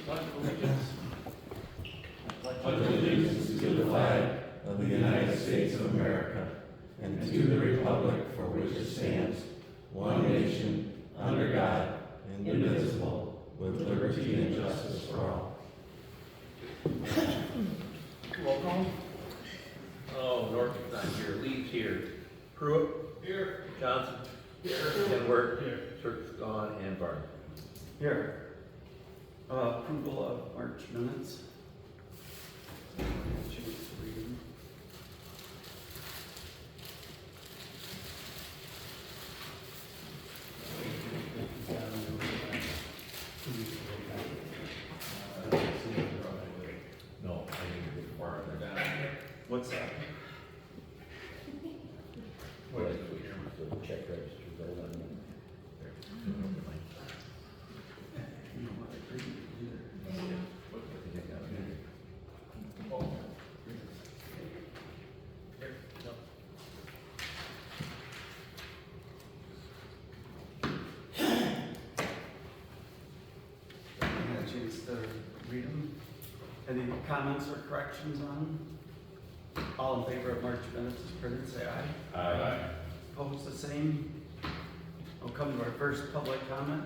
pledge allegiance. Pledge allegiance to the flag of the United States of America and to the republic for which it stands, one nation, under God, indivisible, with liberty and justice for all. Roll call. Oh, Norton's not here, Lee's here. Pruitt? Here. Johnson? Here. Kenworth? Here. Church's gone, and Barton. Here. Approval of March minutes. Chance to read them. No, I didn't get far in there. What's that? What is it? So the check register goes on there. Never mind. You know what, I didn't either. What did they got there? I had a chance to read them. Any comments or corrections on them? All in favor of March minutes as printed, say aye. Aye. Opposed, the same. We'll come to our first public comment.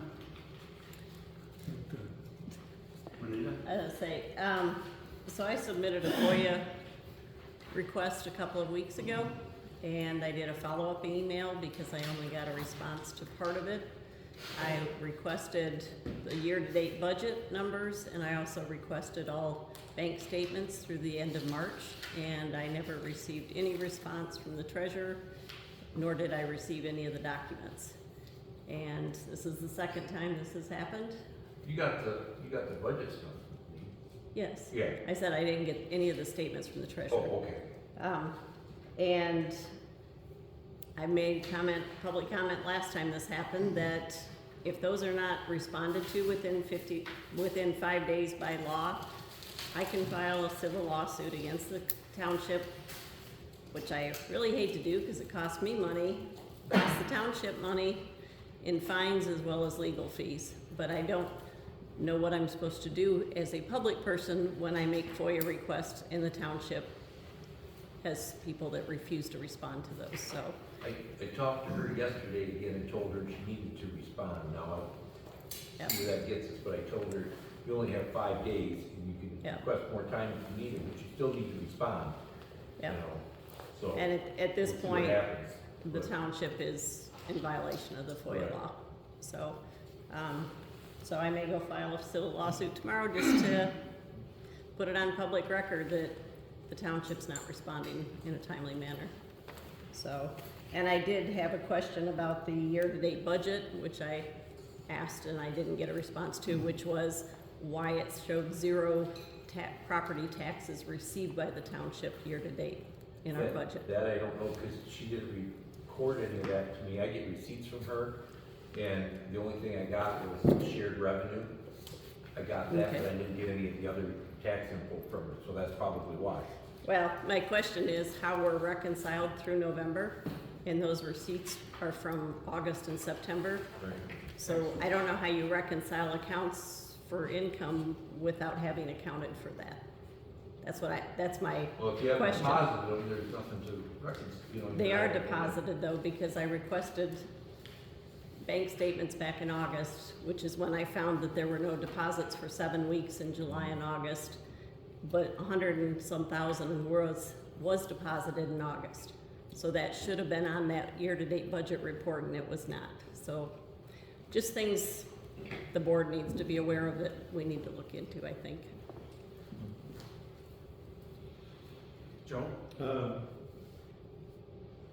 Juanita? I was gonna say, so I submitted a FOIA request a couple of weeks ago, and I did a follow-up email because I only got a response to part of it. I requested the year-to-date budget numbers, and I also requested all bank statements through the end of March, and I never received any response from the treasurer, nor did I receive any of the documents. And this is the second time this has happened. You got the budget stuff? Yes. Yeah. I said I didn't get any of the statements from the treasurer. Oh, okay. And I made public comment last time this happened, that if those are not responded to within 5 days by law, I can file a civil lawsuit against the township, which I really hate to do because it costs me money, costs the township money in fines as well as legal fees. But I don't know what I'm supposed to do as a public person when I make FOIA requests and the township has people that refuse to respond to those, so. I talked to her yesterday again and told her she needed to respond. Now, I'll see where that gets us, but I told her you only have 5 days and you can Yeah. request more time if you need it, but you still need to respond. Yeah. You know, so. And at this we'll see point, what happens. the But- township is in violation of the FOIA Right. law. So, so I may go file a civil lawsuit tomorrow just to put it on public record that the township's not responding in a timely manner. So, and I did have a question about the year-to-date budget, which I asked and I didn't get a response to, which was why it showed zero property taxes received by the township year-to-date in our budget. That I don't know, because she didn't record any of that to me. I get receipts from her, and the only thing I got was shared revenue. I got that, but I Okay. didn't get any of the other tax info from her, so that's probably why. Well, my question is how we're reconciled through November, and those receipts are from August and September. Right. So I don't know how you reconcile accounts for income without having accounted for that. That's my Well, if you have question. deposited them, there's nothing to reconcile, you know. They are deposited though, because I requested bank statements back in August, which is when I found that there were no deposits for 7 weeks in July and August, but 100 and some thousand was deposited in August. So that should have been on that year-to-date budget report, and it was not. So just things the board needs to be aware of that we need to look into, I think. Joe?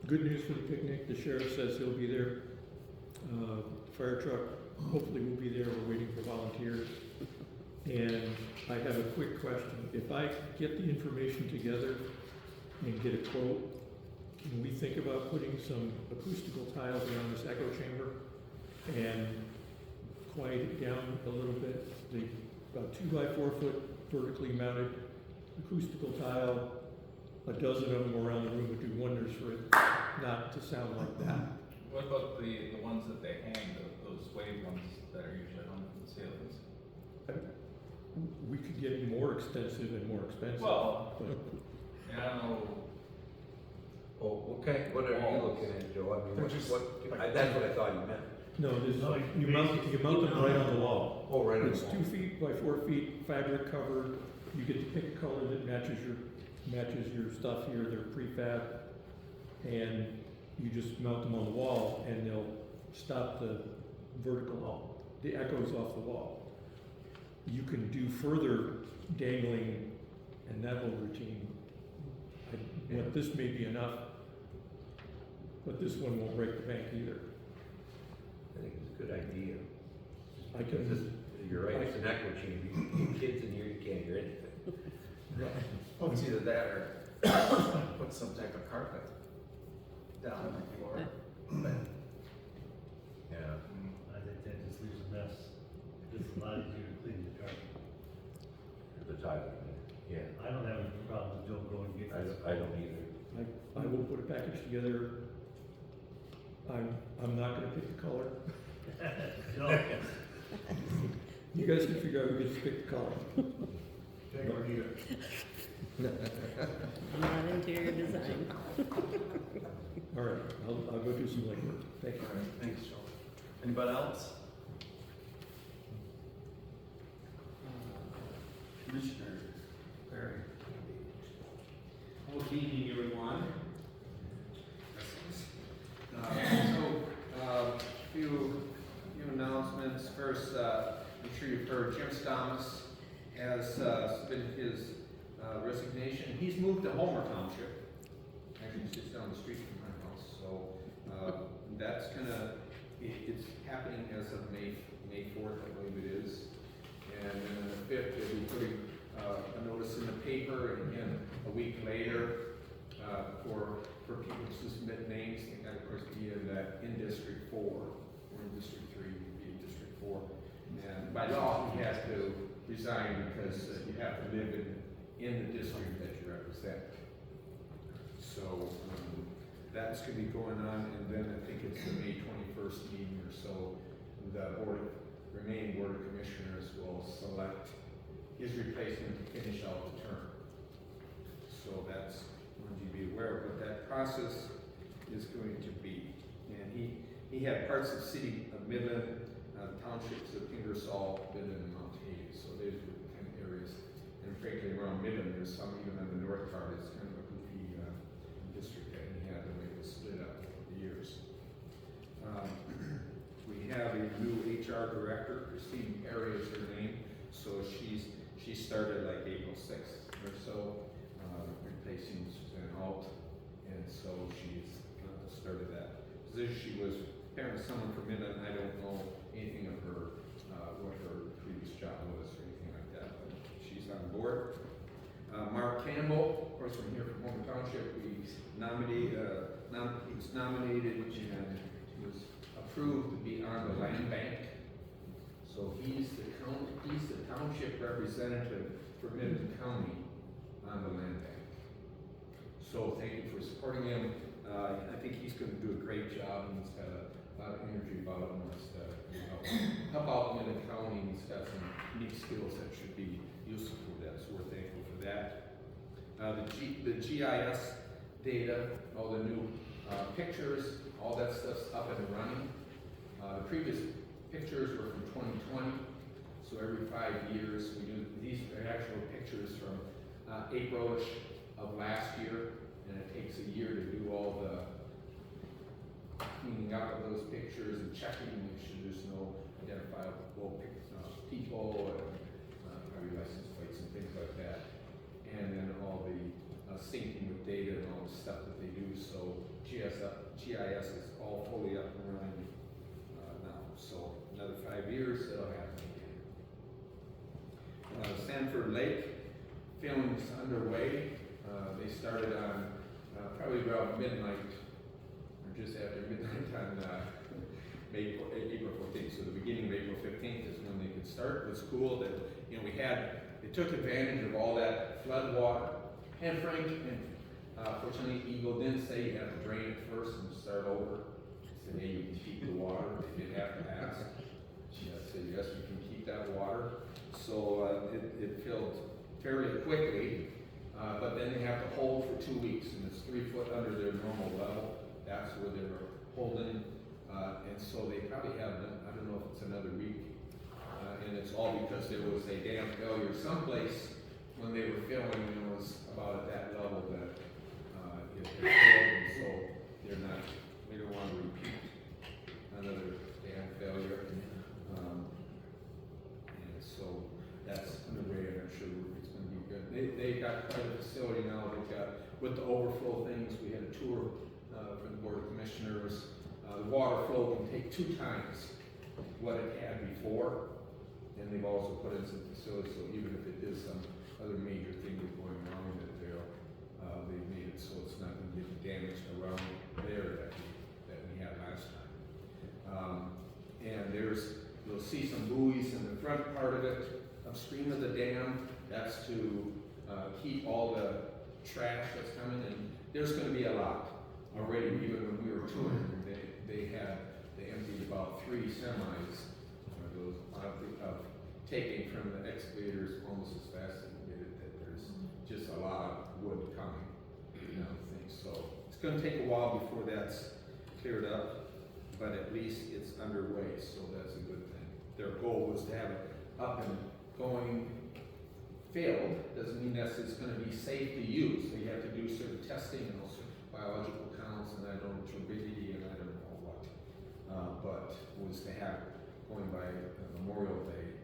Good news for the picnic, the sheriff says he'll be there. Fire truck hopefully will be there, we're waiting for volunteers. And I have a quick question, if I get the information together and get a quote, can we think about putting some acoustical tiles around this echo chamber and quiet it down a little bit? The about 2 by 4 foot vertically mounted acoustical tile, a dozen of them around the room would do wonders for it not to sound like that. What about the ones that they hang, those wave ones that are usually hung from the ceilings? extensive and more expensive. Well, But yeah, I don't know, Oh, okay, what are you looking at, Joe? I mean, They're what, just that's what I thought you meant. no, this, No, you mount them right on the wall. Oh, right on It's the 2 wall. feet by 4 feet, fabric covered. You get to pick a color that matches your stuff here. They're prefab, and you just mount them on the wall, and they'll stop the the echoes off the wall. You can do further dangling and that whole routine. What this may be enough, but this one won't break the bank either. I think it's a good idea. I can- Because you're right, it's an echo chamber. You get kids in here, you can't hear anything. Well, it's either that or put some type of carpet down on the floor. But Yeah. I think that just leaves a mess. It's a lot easier to clean the carpet. The tile, yeah. I don't have any problem with Joe going and getting. I don't either. I will put a package together. I'm not gonna pick the color. No, You guys can figure out who gets to pick the color. Not interior design. All right, I'll go do some legwork. Thank you. All right, thanks, Joe. Anybody else? Commissioner Perry. Well, good evening, everyone. Few announcements. First, I'm sure you've heard Jim Stamas has submitted his resignation. He's moved to Homer Township. Actually, it's just down the street from my house. So that's it's happening as of May 4th, I believe it is. And then on the 5th, they'll be putting a notice in the paper, and again, a week later, for people to submit names. They got, of course, be in District 4, or in District 3, be in District 4. And by law, he has to resign because you have to live in the district that you represent. So that's going to be going on, and then I think it's the May 21st meeting or so, the remaining Board of Commissioners will select his replacement to finish out the term. So that's, wanted you to be aware of what that process is going to be. And he had parts of the city of Midland, townships of Ingersoll, Midland, and Mount Hayes. So those were the kind of areas. And frankly, around Midland, there's some even on the north part, it's kind of a goofy district that he had, the way it was split up over the years. We have a new HR director, Christine Perry is her name. So she started like April 6th or so, replacing Suzanne Alt, and so she's started that position. She was apparently someone from Midland. I don't know anything of her, what her previous job was or anything like that, but she's on board. Mark Campbell, of course, from here from Homer Township, he was nominated and he was approved to be on the land bank. So he's the township representative for Midland County on the land bank. So thank you for supporting him. I think he's going to do a great job, and he's got a lot of energy about him. Wants to help out Midland County, and he's got some unique skills that should be useful for that. So we're thankful for that. The GIS data, all the new pictures, all that stuff's up and running. The previous pictures were from 2020, so every 5 years we do. These are actual pictures from April-ish of last year, and it takes a year to do all the cleaning up of those pictures and checking, make sure there's no identifiable people and driver's license plates and things like that, and then all the syncing with data and all the stuff that they do. So GIS is all fully up and running now. So another 5 years, it'll happen again. Sanford Lake, filming is underway. They started on probably around midnight, or just after midnight on April 14th. So the beginning of April 15th is when they could start. It was cool that, they took advantage of all that flood water. And Frank, fortunately, Eagle didn't say you had to drain it first and start over. He said, hey, you can keep the water. They did have to ask. She said, yes, you can keep that water. So it filled fairly quickly, but then they have to hold for 2 weeks, and it's 3 foot under their normal level. That's where they were holding, and so they probably have, I don't know if it's another week, and it's all because there was a dam failure someplace when they were filling, and it was about at that level that it failed, and so they're not, we don't want to repeat another dam failure. And so that's underway, and I'm sure it's gonna be good. They've got quite a facility now. They've got, with the overflow things, we had a tour for the Board of Commissioners. The water flow can take 2 times what it had before, and they've also put in some facilities, so even if it is some other major thing that's going wrong in it, they've made it so it's not gonna get damaged around there that we had last time. And you'll see some buoys in the front part of it, upstream of the dam. That's to keep all the trash that's coming in. There's gonna be a lot already, even when we were touring, they emptied about 3 semis of taking from the excavators almost as fast as we did it, that there's just a lot of wood coming, things. So it's gonna take a while before that's cleared up, but at least it's underway, so that's a good thing. Their goal was to have it up and going. Failed doesn't mean that it's gonna be safe to use. They have to do certain testing and also biological counts, and I don't know turbidity, and I don't know what. But was to have going by Memorial Day,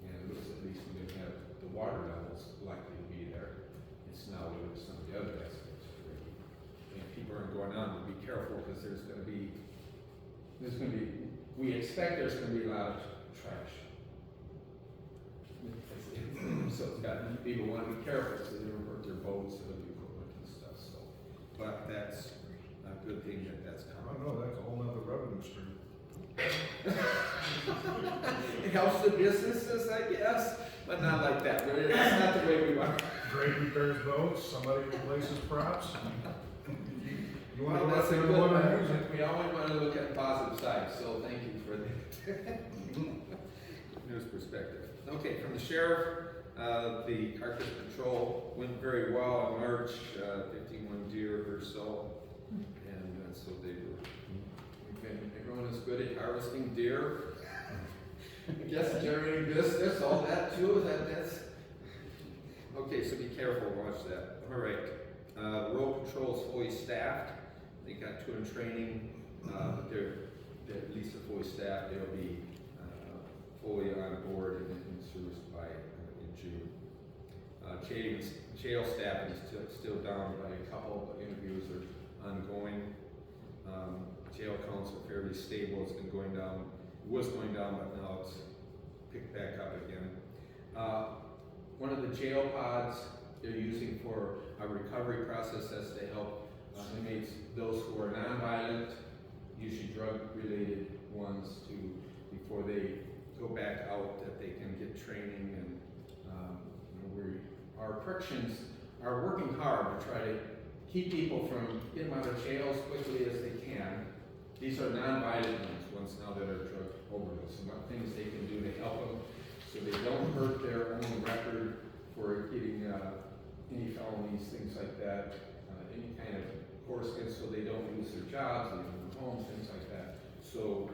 and it looks at least we didn't have the water levels likely to be there. It's now with some of the other aspects. And people aren't going on, to be careful, because we expect there's gonna be a lot of trash. So it's got, people want to be careful so they don't hurt their boats or the equipment and stuff, so. But that's a good thing that's I coming. don't know, that's a whole nother revenue stream. It helps the businesses, I guess, but not like that. That's not the way we want. Greg repairs boats, somebody replaces props. You want Well, to that's a let good them one. use it. We always want to look at the positive side, so thank you for that. News perspective. Okay, from the sheriff, the carcass patrol went very well in March, 51 deer or so. And so everyone is good at harvesting deer. I guess generating business, all that too, that's, okay, so be careful, watch that. All right, road patrol is fully staffed. They got 2 in training, but they're at least fully staffed. They'll be fully on board and in service by in June. Jail staff is still down by a couple, but interviews are ongoing. Jail counts are fairly stable. It's been going down, was going down, but now it's picked back up again. One of the jail pods they're using for a recovery process that's to help inmates, those who are nonviolent, usually drug-related ones, before they go back out, that they can get training. And our corrections are working hard to try to keep people from getting out of jail as quickly as they can. These are non-violent ones now that are drug overdose, and what things they can do to help them so they don't hurt their own record for getting any felonies, things like that, any kind of course, so they don't lose their jobs, they don't lose homes, things like that. So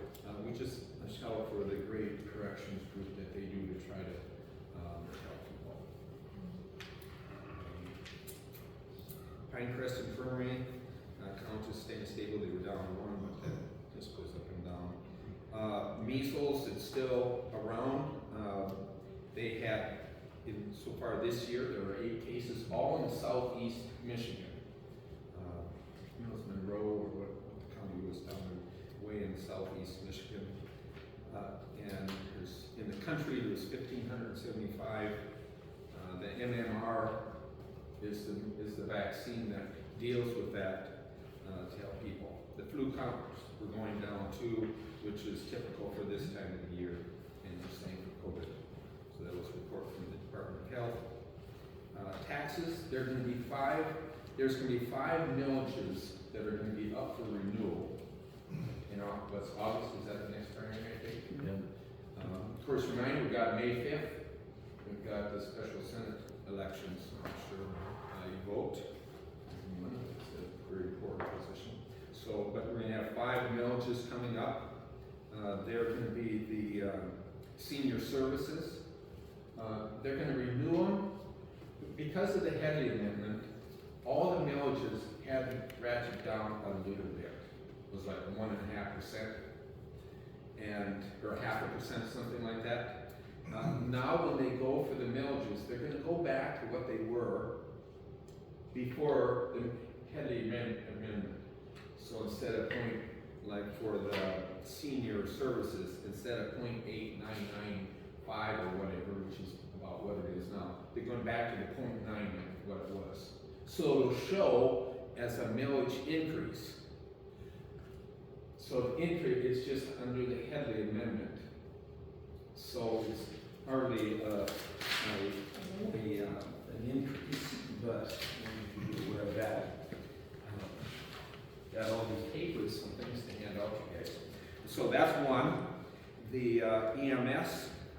we just shout for the great corrections group that they do to try to help people. Pinecrest Infirmary, count is staying stable. They were down 1, but that just goes up and down. Measles, it's still around. They had, so far this year, there were 8 cases, all in southeast Michigan. Monroe, or what the county was down way in southeast Michigan. And in the country, there's 1,575. The MMR is the vaccine that deals with that to help people. The flu counts were going down too, which is typical for this time of the year, and the same for COVID. So that was a report from the Department of Health. Taxes, there's going to be 5 millages that are going to be up for renewal. What's August? Is that the next primary, I think? Yeah. Of course, reminder, we got May 5th. We've got the special Senate elections, I'm sure you vote. It's a very important position. So, but we're gonna have 5 millages coming up. They're gonna be the senior services. They're gonna renew them. Because of the Headley Amendment, all the millages had ratcheted down a little bit. It was like 1.5%, or 0.5%, something like that. Now when they go for the millages, they're gonna go back to what they were before the Headley Amendment. So instead of like for the senior services, instead of 0.8995 or whatever, which is about what it is now, they're going back to the 0.9 what it was. So it'll show as a millage increase. So the increase is just under the Headley Amendment. So it's hardly an increase, but you need to be aware of that. Got all these papers and things to hand out to you guys. So that's one. The EMS,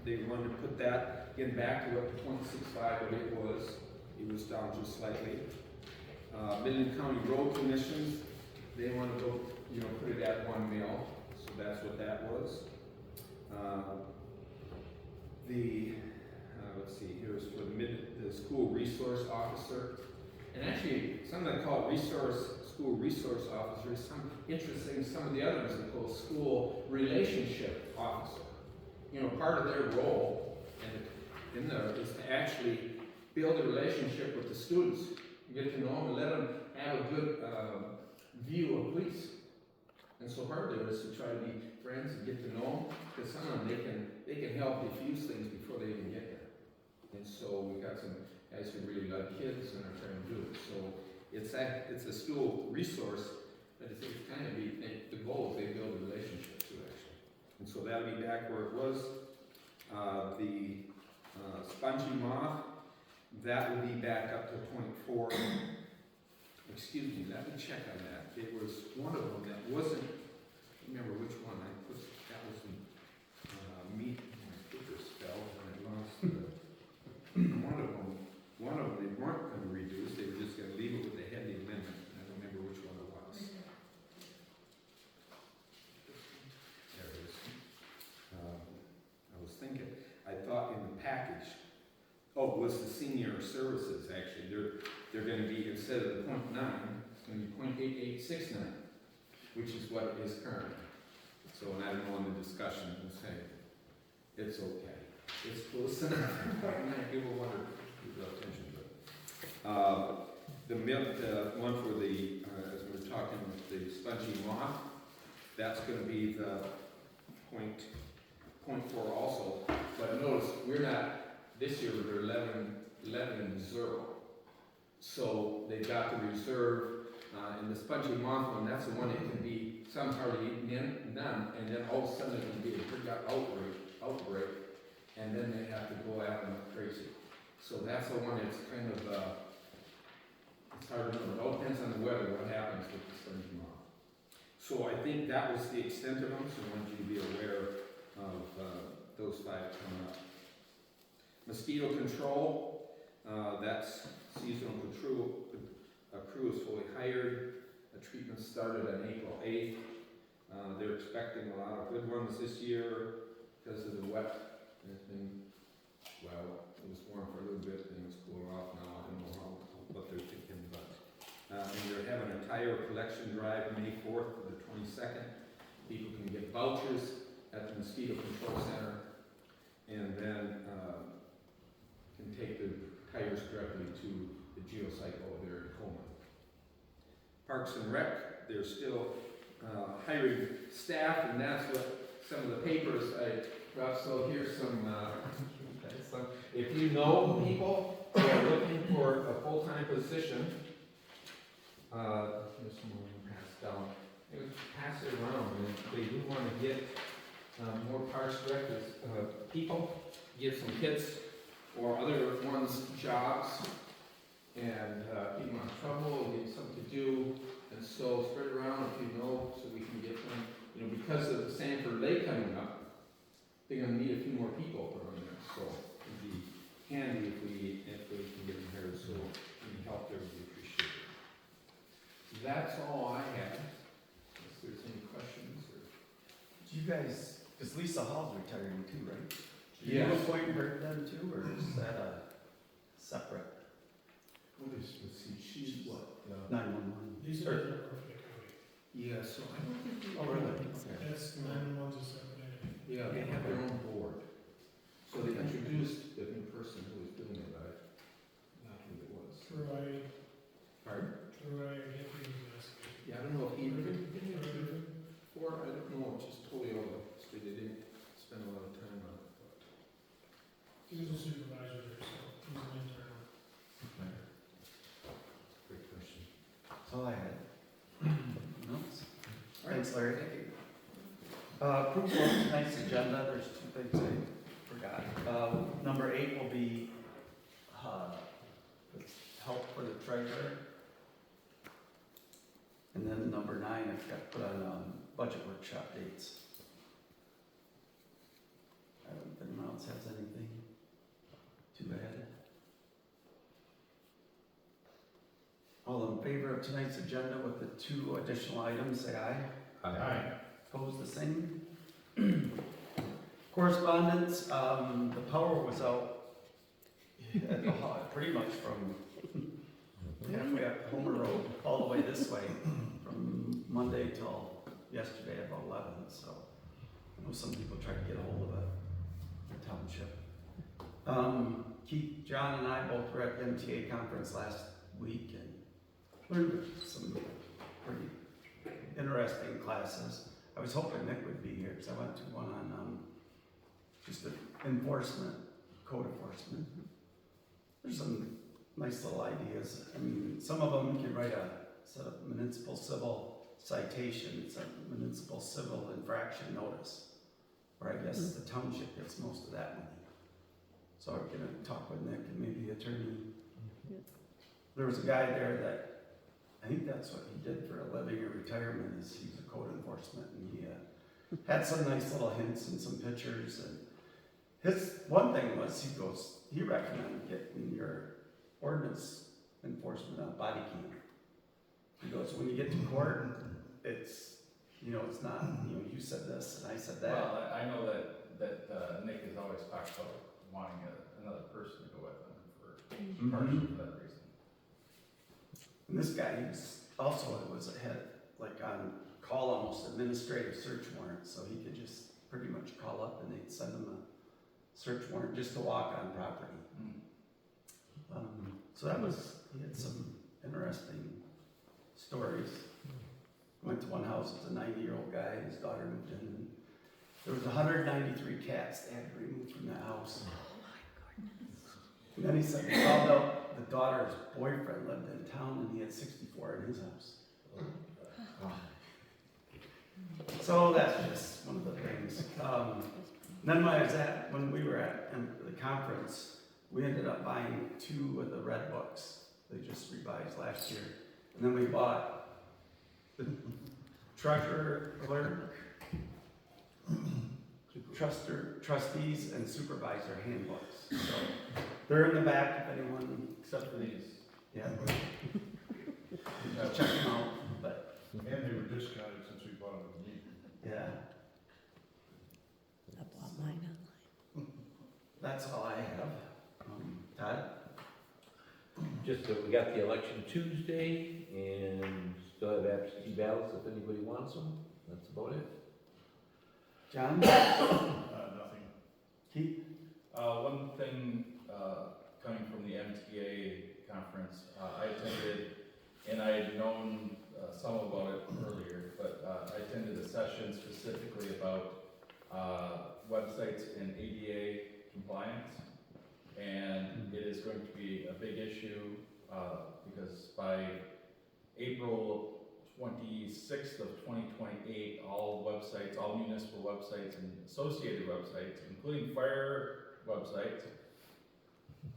they wanted to put that in back to what the 0.65 what it was. It was down just slightly. Midland County Road Commissions, they want to go, put it at 1 mil. So that's what that was. Let's see, here's for the school resource officer. And actually, some of them call it school resource officers. Some interesting, some of the others are called school relationship officer. Part of their role in there is to actually build a relationship with the students, get to know them, and let them have a good view of police. And so part of it is to try to be friends and get to know them, because some of them they can help diffuse things before they even get there. And so we got some guys who really love kids and are trying to do it. So it's a school resource, but it's kind of the goal is they build a relationship too, actually. And so that'll be back where it was. The spongy moth, that will be back up to 0.4. Excuse me, let me check on that. It was one of them that wasn't, remember which one I put, that was the meat, my papers fell and I lost one of them they weren't going to reduce, they were just going to leave it with the Headley Amendment. I don't remember which one it was. There it is. I was thinking, I thought in the package, it was the senior services actually. They're going to be, instead of the 0.9, it's going to be 0.8869, which is what it is currently. So, and I don't know in the discussion, I'm saying, it's okay. It's close enough. 0.9, people want to give attention to it. The one for the, as we were talking, the spongy moth, that's going to be the 0.4 also. But notice, we're not, this year we're 11 and 0. So they got the reserve, and the spongy moth one, that's the one that can be some hardly none, and then all of a sudden it can be a big outbreak, and then they have to go out and look crazy. So that's the one that's kind of, it's hard to know. It all depends on the weather, what happens with the spongy moth. So I think that was the extent of them, so I want you to be aware of those 5 coming up. Mosquito control, that's seasonal crew is fully hired. The treatment started on April 8th. They're expecting a lot of good ones this year because of the wet. It's been, well, it was warm for a little bit and it's cooling off now. I don't know what they're thinking, but and they're having a tire collection drive May 4th to the 22nd. People can get vouchers at the Mosquito Control Center and then can take the tires directly to the geosite over there in Coleman. Parks and Rec, they're still hiring staff, and that's what some of the papers I brought. So here's some, if you know people who are looking for a full-time position, here's some more passed down. Pass it around, and if they do want to get more Parks and Rec people, give some kids or other ones jobs, and keep them out of trouble, give them something to do, and so spread it around if you know, so we can get them, because of the Sanford Lake coming up, they're gonna need a few more people around there, so it'd be handy if we can guys, because Lisa Hall's retiring too, right? Yes. You appoint her then too, or is that a separate What is, let's see, she's what? 911? These are different for the county. Yeah, so I don't think. Oh, really? Okay. That's 911's a separate entity. Yeah, they have their own board. So they introduced the new person who was doing it, but not who it was. Troy, Pardon? I can't think of his last name. Yeah, I don't know if he Troy, or I don't know, just totally over. They didn't spend a lot of time on it. he was a supervisor there, so he's an internal. Great question. That's all I had. No? Thanks, Larry. Approval of tonight's agenda, there's two things I forgot. Number 8 will be, help for the treasurer. And then number 9, I've got put on, budget workshop dates. I don't think anyone else has anything to add. All in favor of tonight's agenda with the 2 additional items, say aye. Aye. Opposed, the same. Correspondence, the power was out at the pretty much from halfway up Homer Road, all the way this way, from Monday till yesterday about 11, so I know some people tried to get a hold of it, the township. Keith, John and I both were at the MTA conference last week and learned some pretty interesting classes. I was hoping Nick would be here, because I went to one on just the enforcement, code enforcement. There's some nice little ideas. I mean, some of them can write a set of municipal civil citation, it's a municipal civil infraction notice, where I guess the township gets most of that money. So I'm gonna talk with Nick and maybe the attorney. There was a guy there that, I think that's what he did for a living or retirement, is he's a code enforcement, and he had some nice little hints and some pictures, and his one thing was, he recommended getting your ordinance enforcement on body cam. He goes, when you get to court, it's, it's not, you said this and I said that. Well, I know that Nick has always talked about wanting another person to go with him for partially for that reason. And this guy, had like on call almost administrative search warrant, so he could just pretty much call up and they'd send him a search warrant just to walk on property. So he had some interesting stories. Went to one house, it was a 90-year-old guy, his daughter moved in, and there was 193 cats they had to remove from the house. And then he said he found out the daughter's boyfriend lived in town and he had 64 in his house. So that's just one of the things. Then when we were at the conference, we ended up buying 2 of the red books. They just revised last year. And then we bought the treasurer, clerk, trustees, and supervisor handbooks. So they're in the back if anyone, Except for these. yeah. Check them out, but And they were discounted since we bought them at the meeting. yeah, I bought mine online. that's all I have. Todd? Just that we got the election Tuesday and still have absentee ballots if anybody wants them. That's about it. John? Nothing. Keith? One thing, coming from the MTA conference, I attended, and I had known some about it earlier, but I attended a session specifically about websites and ADA compliance. And it is going to be a big issue because by April 26th of 2028, all websites, all municipal websites and associated websites, including fire websites,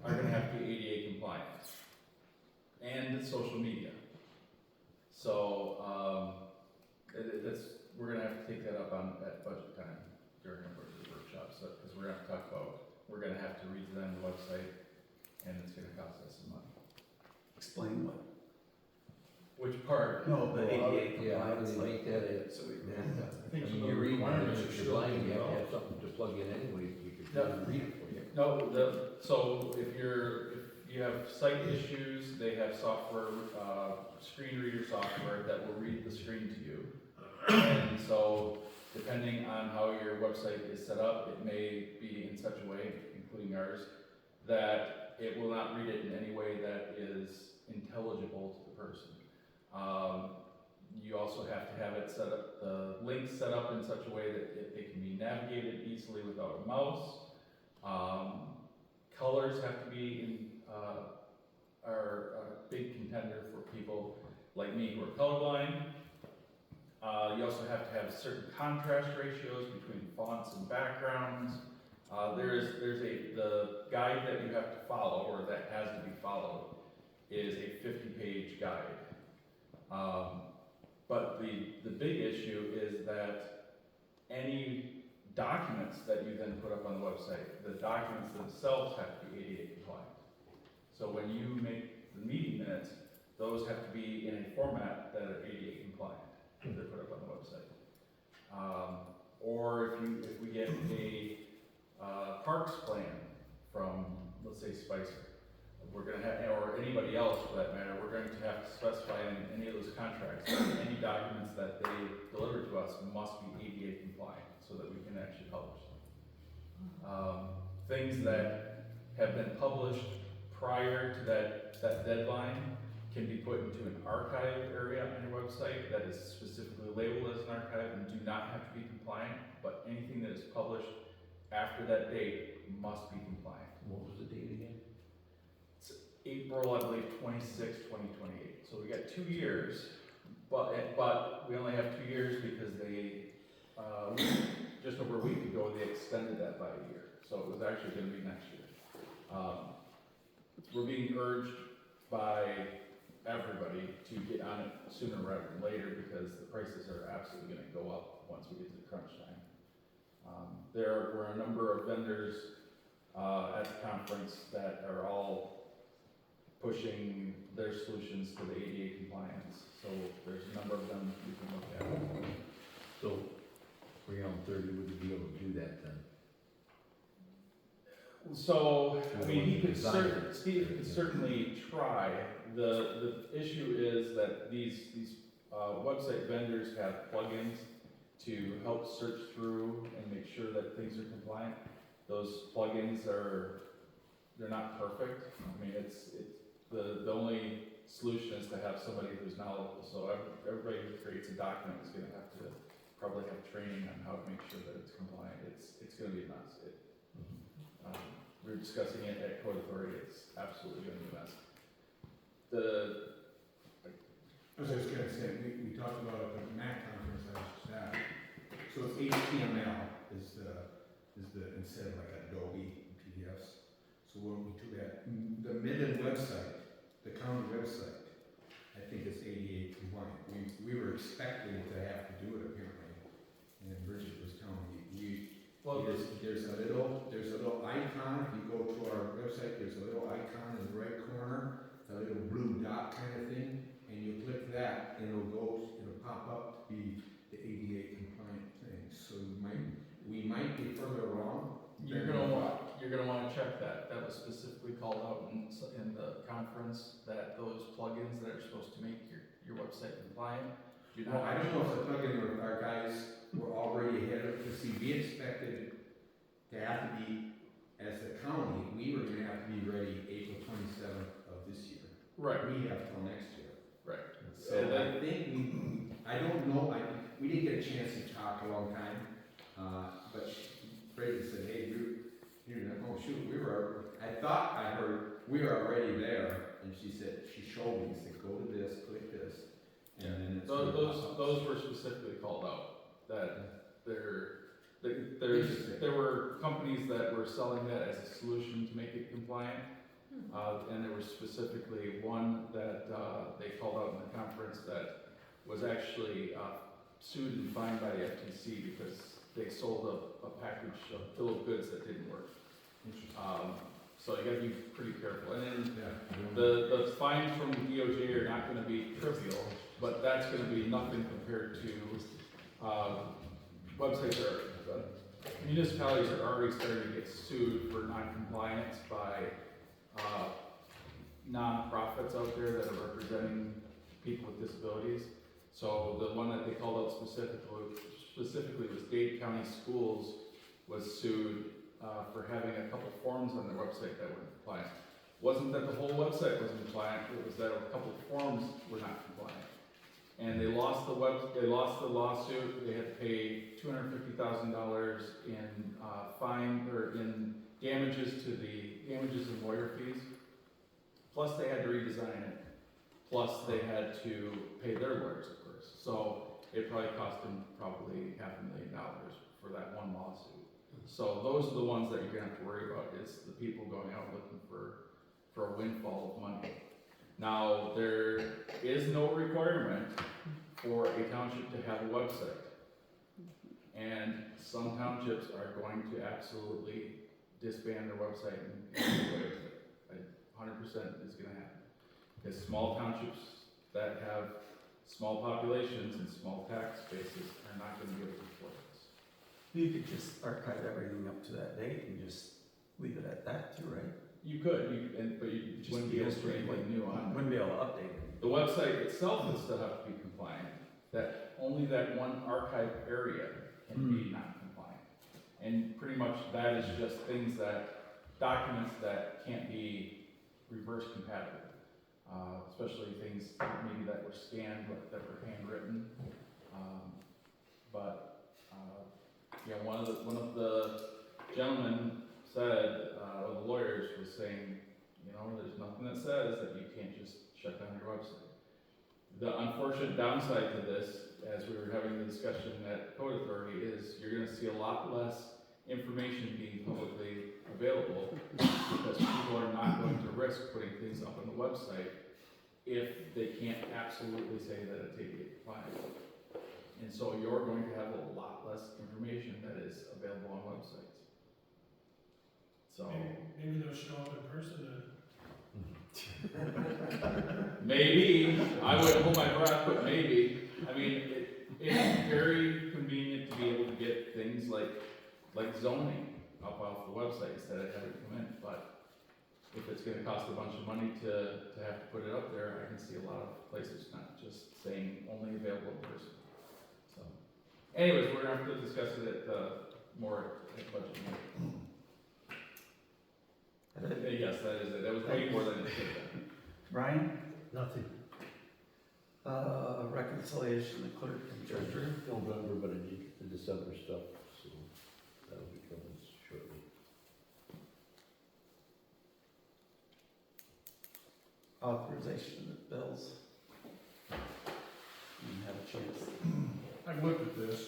are going to have to be ADA compliant and social media. So we're going to have to take that up at budget time during our budget workshops, because we're going to have to talk about, we're going to have to redesign the website, and it's going to cost us some money. Explain what? Which part? No, The ADA Yeah, how do compliance, they like, make that a? So we- Yeah. I think I some mean, of you're the reading it, requirements if are you're still blind, being you have to have developed. something to plug in anyway, you could Yeah. read it for you. No, so if you have sight issues, they have software, screen reader software that will read the screen to you. And so, depending on how your website is set up, it may be in such a way, including ours, that it will not read it in any way that is intelligible to the person. You also have to have it set up, the links set up in such a way that it can be navigated easily without a mouse. Colors have to be are a big contender for people like me who are colorblind. You also have to have certain contrast ratios between fonts and backgrounds. The guide that you have to follow, or that has to be followed, is a 50-page guide. But the big issue is that any documents that you then put up on the website, the documents themselves have to be ADA compliant. So when you make the meeting minutes, those have to be in a format that are ADA compliant if they're put up on the website. Or if we get a parks plan from, let's say, Spicer, we're going to have, or anybody else for that matter, we're going to have to specify in any of those contracts that any documents that they deliver to us must be ADA compliant so that we can actually publish them. Things that have been published prior to that deadline can be put into an archive area on your website that is specifically labeled as an archive and do not have to be compliant, but anything that is published after that date must be compliant. What was the date again? It's April, I believe, 26, 2028. So we got 2 years, but we only have 2 years because they, just over a week ago, they extended that by a year. So it was actually gonna be next year. We're being urged by everybody to get on it sooner rather than later because the prices are absolutely gonna go up once we get to the crunch time. There were a number of vendors at the conference that are all pushing their solutions to the ADA compliance. So there's a number of them you can look at. So, for Young 30, would you be able to do that then? So, I mean, Design. Steve could certainly try. The issue is that these website vendors have plugins to help search through and make sure that things are compliant. Those plugins they're not perfect. I mean, it's the only solution is to have somebody who's knowledgeable. So everybody who creates a document is going to have to probably have training on how to make sure that it's compliant. It's going to be a mess. We were discussing it at Code Authority. It's absolutely going to be a mess. I was just gonna say, we talked about it at the MAC conference I was just at. So it's HTML is the, instead of like Adobe PDFs. So when we do that, the Midland website, the county website, I think it's ADA compliant. We were expecting to have to do it apparently. And Bridget was telling me, there's a little icon, if you go to our website, there's a little icon in the right corner, a little blue dot kind of thing, and you click that, and it'll pop up to be the ADA compliant thing. So we might be further along. You're gonna want to check that. That was specifically called out in the conference that those plugins that are supposed to make your website compliant do not. Well, I don't know if the plugin or our guys were already ahead of, because see, we expected to have to be, as the county, we were gonna have to be ready April 27th of this year. Right. We have till next year. Right. So I think I don't know, we didn't get a chance to talk a long time, but Brady said, hey, oh shoot, I thought I heard, we were already there, and she showed me, she said, go to this, click this, and then it's. Those were specifically called out, that there were companies that were selling that as a solution to make it compliant. And there was specifically one that they called out in the conference that was actually sued and fined by the FTC because they sold a package of bill of goods that didn't work. So you gotta be pretty careful. And then Yeah. the fines from DOJ are not gonna be trivial, but that's gonna be nothing compared to, websites that are, municipalities are already starting to get sued for non-compliance by, nonprofits out there that are representing people with disabilities. So the one that they called out specifically was Dade County Schools was sued, for having a couple forms on their website that were compliant. Wasn't that the whole website was compliant, it was that a couple forms were not compliant. And they lost the lawsuit, they had to pay $250,000 in, fine, or in damages and lawyer fees. Plus they had to redesign it, plus they had to pay their lawyers, of course. So it probably cost them probably $500,000 for that one lawsuit. So those are the ones that you're gonna have to worry about, is the people going out looking for a windfall of money. Now, there is no requirement for a township to have a website. And some townships are going to absolutely disband their website and do away with it. 100% is gonna happen. Because small townships that have small populations and small tax bases are not gonna be able to afford this. You could just archive everything up to that date and just leave it at that too, right? You could, but you just wouldn't be able to put anything new on it. Wouldn't be able to update it. The website itself would still have to be compliant, that only that one archive area can be non-compliant. And pretty much that is just things documents that can't be reverse compatible. Especially things maybe that were scanned, but that were handwritten. One of the gentlemen said, one of the lawyers was saying, there's nothing that says that you can't just shut down your website. The unfortunate downside to this, as we were having the discussion at Code Authority, is you're gonna see a lot less information being publicly available because people are not going to risk putting things up on the website if they can't absolutely say that it's ADA compliant. And so you're going to have a lot less information that is available on websites. So Maybe they'll show up in person then. maybe, I wouldn't hold my breath, but maybe. I mean, it's very convenient to be able to get things like zoning up off the website instead of having it come in. But if it's gonna cost a bunch of money to have to put it up there, I can see a lot of places not just saying only available in person. So, anyways, we're gonna have to discuss it more at budget meeting. Yes, that is it. That was way more than it should have been. Brian, Nothing. reconciliation, the clerk and treasurer. November, but I need the December stuff, so that'll be coming shortly. Authorization of bills. You have a chance. I looked at this,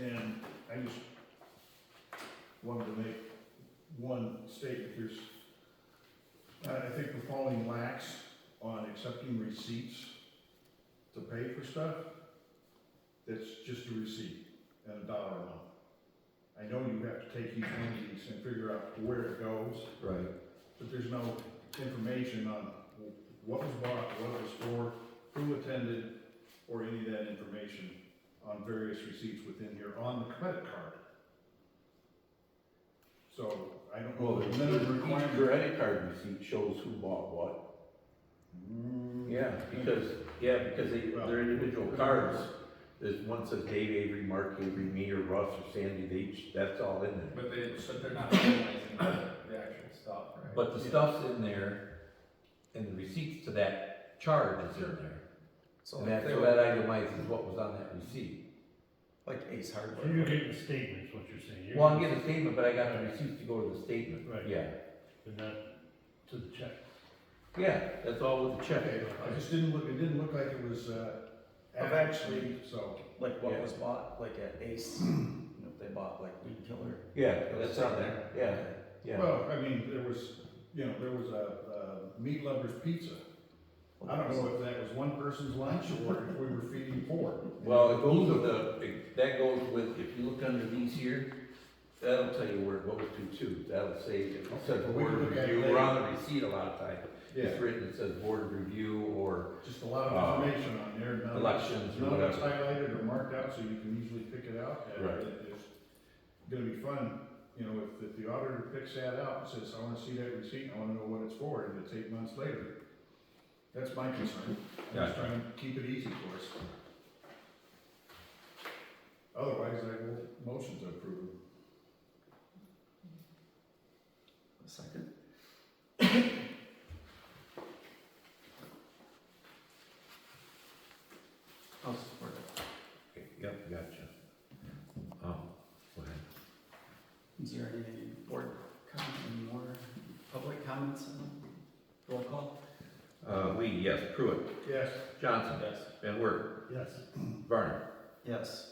and I just wanted to make one statement. I think we're falling lax on accepting receipts to pay for stuff. That's just a receipt and a dollar amount. I know you have to take each one of these and figure out where it goes, Right. but there's no information on what was bought, what it was for, who attended, or any of that information on various receipts within here on the credit card. So I don't know. Well, the each minimum requirement. credit card receipt shows who bought what. Yeah, because they're individual cards. There's one says Dave Avery, Mark Avery, me, or Russ, or Sandy, that's all in there. But they're not analyzing the actual stuff, right? But the stuff's in there, and the receipts to that charge is in there. So And if that, they so were that itemizes what was on that receipt. like Ace So Hardware. you're getting the statements, what you're saying. You're Well, I'm getting- getting a statement, but I got the receipts to go to the statement. Right. Yeah, But not to the check. yeah, that's all with the check. Okay, I just didn't look like it was, actually- so. Like what Yeah. was bought, like at Ace, if they bought like Weed Killer. Yeah, that's on there, yeah, yeah. Well, I mean, there was a Meat Lovers Pizza. I don't know if that was one person's lunch or if we were feeding four. Well, it goes with that goes with, if you look under these here, That'll tell you where it goes to too. That'll say, if it says Okay, we board can of look at it review, later. we're on the receipt a lot of times. Yeah, It's written, it says board of review or just a lot of information on there. None of elections or None of it's whatever. highlighted or marked out, so you can easily pick it out. And Right. It's gonna be fun, you know, if the auditor picks that out and says, I wanna see that receipt, I wanna know what it's for, and it's 8 months later. That's my concern. I'm just trying to keep it easy for us. Otherwise, I will motion to approve. A second? I'll support it. Okay, yep, gotcha. Go ahead. Is there any board comment, any more public comments on the roll call? Yes, Pruitt, Yes. Johnson, Yes. Van Wert, Yes. Varner. Yes.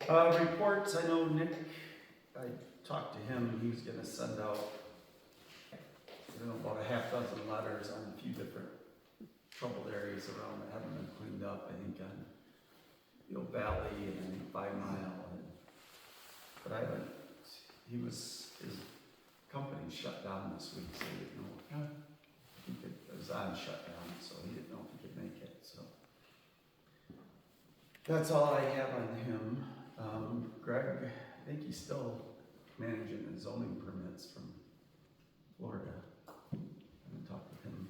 Reports, I know Nick, I talked to him, he was gonna send out, I don't know, about a half dozen letters on a few different troubled areas around that haven't been cleaned up, I think on Eel Valley and I think 5 Mile, but I haven't, his company shut down this week, so he didn't know. I think it was on shutdown, so he didn't know if he could make it, so. That's all I have on him. Greg, I think he's still managing the zoning permits from Florida. I haven't talked with him.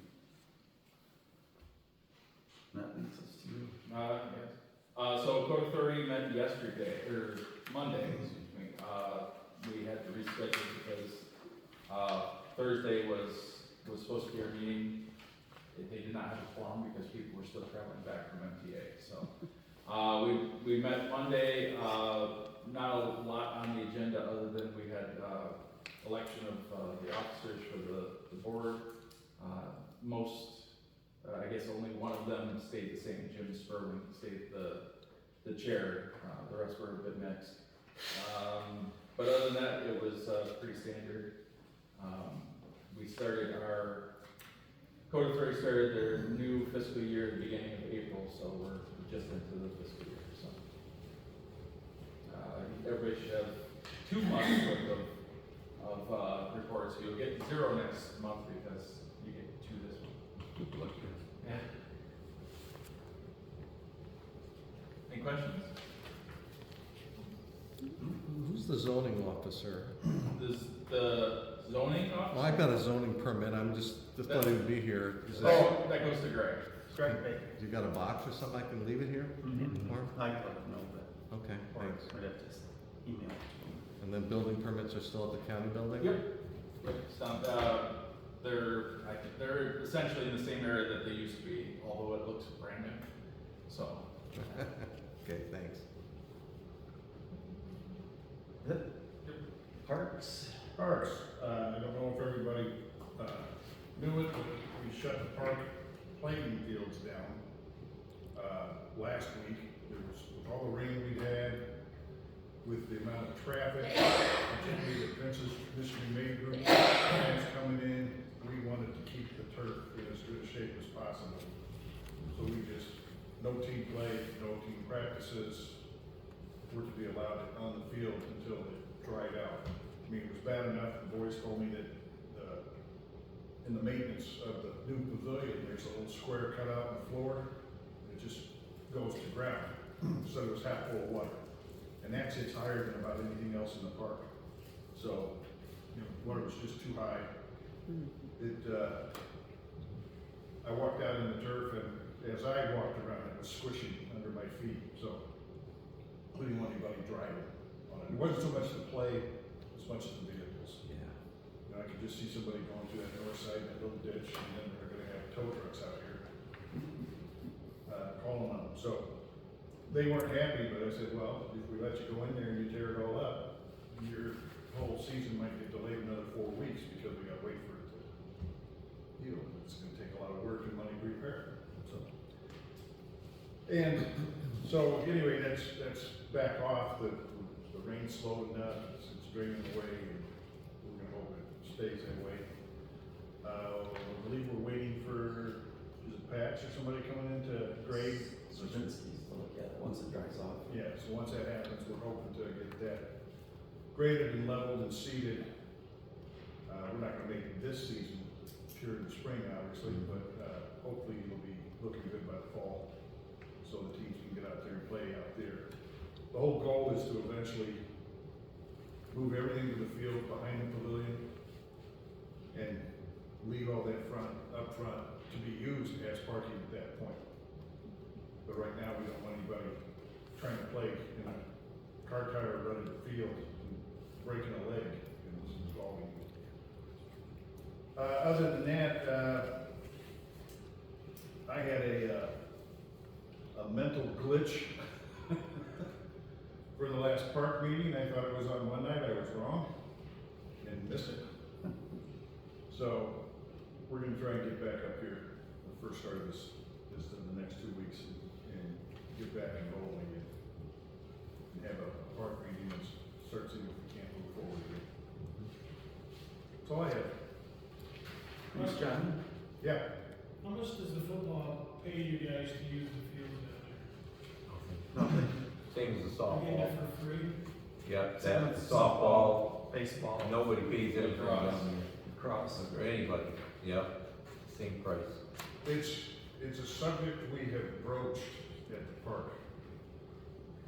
That leads us to you. Yes. So Code Authority met yesterday, or Monday, excuse me. We had to reschedule because, Thursday was supposed to be our meeting. They did not have a quorum because people were still traveling back from MTA, so. We met Monday, not a lot on the agenda other than we had, election of, the officers for the board. I guess only one of them stayed the same. Jim Spurwin stayed the chair, the rest were a bit mixed. But other than that, it was, pretty standard. We started Code Authority started their new fiscal year at the beginning of April, so we're just into the fiscal year, so. Everybody should have 2 months worth of reports, so you'll get 0 next month because you get 2 this month. Yeah. Any questions? Who's the zoning officer? The zoning Well, officer? I've got a zoning permit, I'm just thought he would be here. Is that, Oh, that goes to Greg. Greg Baker. you got a box or something I can leave it here? Or- I can let him know, but, Okay, or thanks. I'd have to email it to him. And then building permits are still at the county building? Yep. It's not, they're essentially in the same area that they used to be, although it looks brand new, so. Okay, thanks. Parks? Parks, I don't know if everybody, knew it, but we shut the park playing fields down, last week. There was, with all the rain we had, with the amount of traffic, particularly the Princess Michigan Made Group, fans coming in, we wanted to keep the turf in as good a shape as possible. So we just, no team play, no team practices, were to be allowed on the field until it dried out. I mean, it was bad enough, the boys told me that, in the maintenance of the new pavilion, there's a little square cut out in the floor, and it just goes to ground, so it was half full of water. And that sits higher than about anything else in the park. So, you know, water was just too high. I walked out in the turf, and as I walked around, it was squishing under my feet, so we didn't want anybody driving on it. It wasn't so much the play as much as the vehicles. Yeah. You know, I could just see somebody going through that north side, that little ditch, and then they're gonna have tow trucks out here, calling on them. So, they weren't happy, but I said, well, if we let you go in there and you tear it all up, your whole season might get delayed another 4 weeks because we gotta wait for it to heal. It's gonna take a lot of work and money to repair, so. And, so, anyway, that's back off, the rain slowed enough, it's draining away, and we're gonna hope it stays that way. I believe we're waiting for, is it Patch or somebody coming in to grade? Straczynski's to look at it once it dries off. Yeah, so once that happens, we're hoping to get that graded and leveled and seeded. We're not gonna make it this season, here in the spring, obviously, but, hopefully it'll be looking good by the fall, so the teams can get out there and play out there. The whole goal is to eventually move everything to the field behind the pavilion and leave all that up front to be used as parking at that point. But right now, we don't want anybody trying to play in a car tire running the field and breaking a leg, and this is all we need. Other than that, I had a mental glitch for the last park meeting. I thought it was on one night, I was wrong, and missed it. So, we're gonna try and get back up here, the first start of this in the next 2 weeks, and get back and rolling again. And have a park meeting and start seeing if we can't move forward again. That's all I have. Thanks, John. Yeah, How much does the football pay you guys to use the field down Nothing. Same as the there? You get softball. it for free? Yep, that softball, Baseball, nobody pays anything down cross. there, or anybody, yep, same price. it's a subject we have broached at the park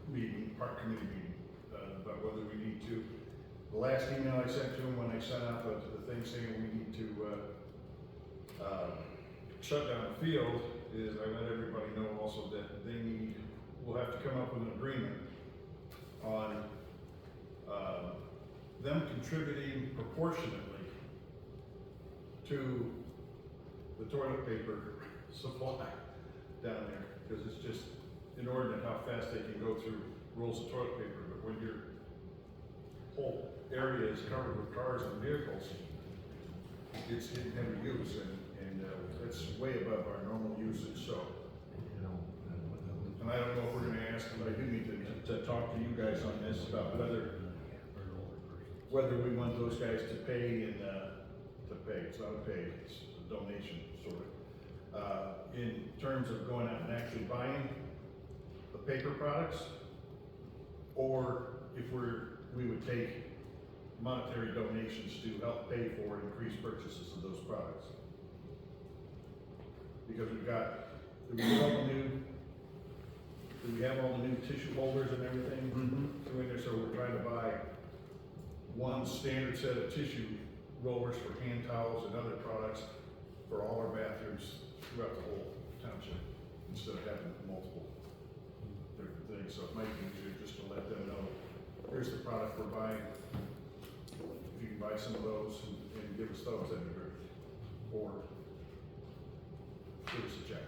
committee meeting, about whether we need to. The last email I sent to him when I sent out the thing saying we need to, shut down the field, is I let everybody know also that we'll have to come up with an agreement on, them contributing proportionately to the toilet paper supply down there, because it's just inordinate how fast they can go through rolls of toilet paper, but when your whole area is covered with cars and vehicles, it's in heavy use, and it's way above our normal usage, so. And I don't know if we're gonna ask, but I do need to talk to you guys on this about whether we want those guys to pay it's not a pay, it's a donation, sort of. In terms of going out and actually buying the paper products, or if we would take monetary donations to help pay for increased purchases of those products. Because do we have all the new tissue holders and everything through in there, so we're trying to buy one standard set of tissue rollers for hand towels and other products for all our bathrooms throughout the whole township, instead of having multiple different things. So it might be easier just to let them know, here's the product we're buying. If you can buy some of those and give us those, that'd be great. Or give us a check.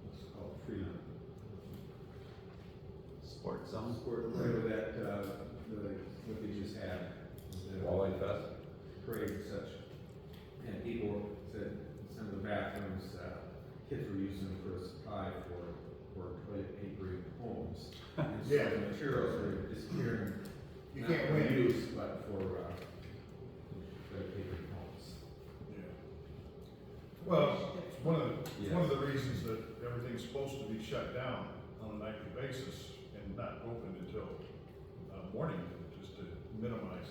What's called Freedom. Sports zone. Where that, what they just had. The Walleye Fest. Parade and such. And people said some of the bathrooms, kids were using them for a supply for toilet paper in homes. And so Yeah. the materials are disappearing. You not can't for win. use, but for, toilet paper in homes. Yeah. Well, it's one of the reasons that everything's supposed to be shut down on a nightly basis and not open until morning, just to minimize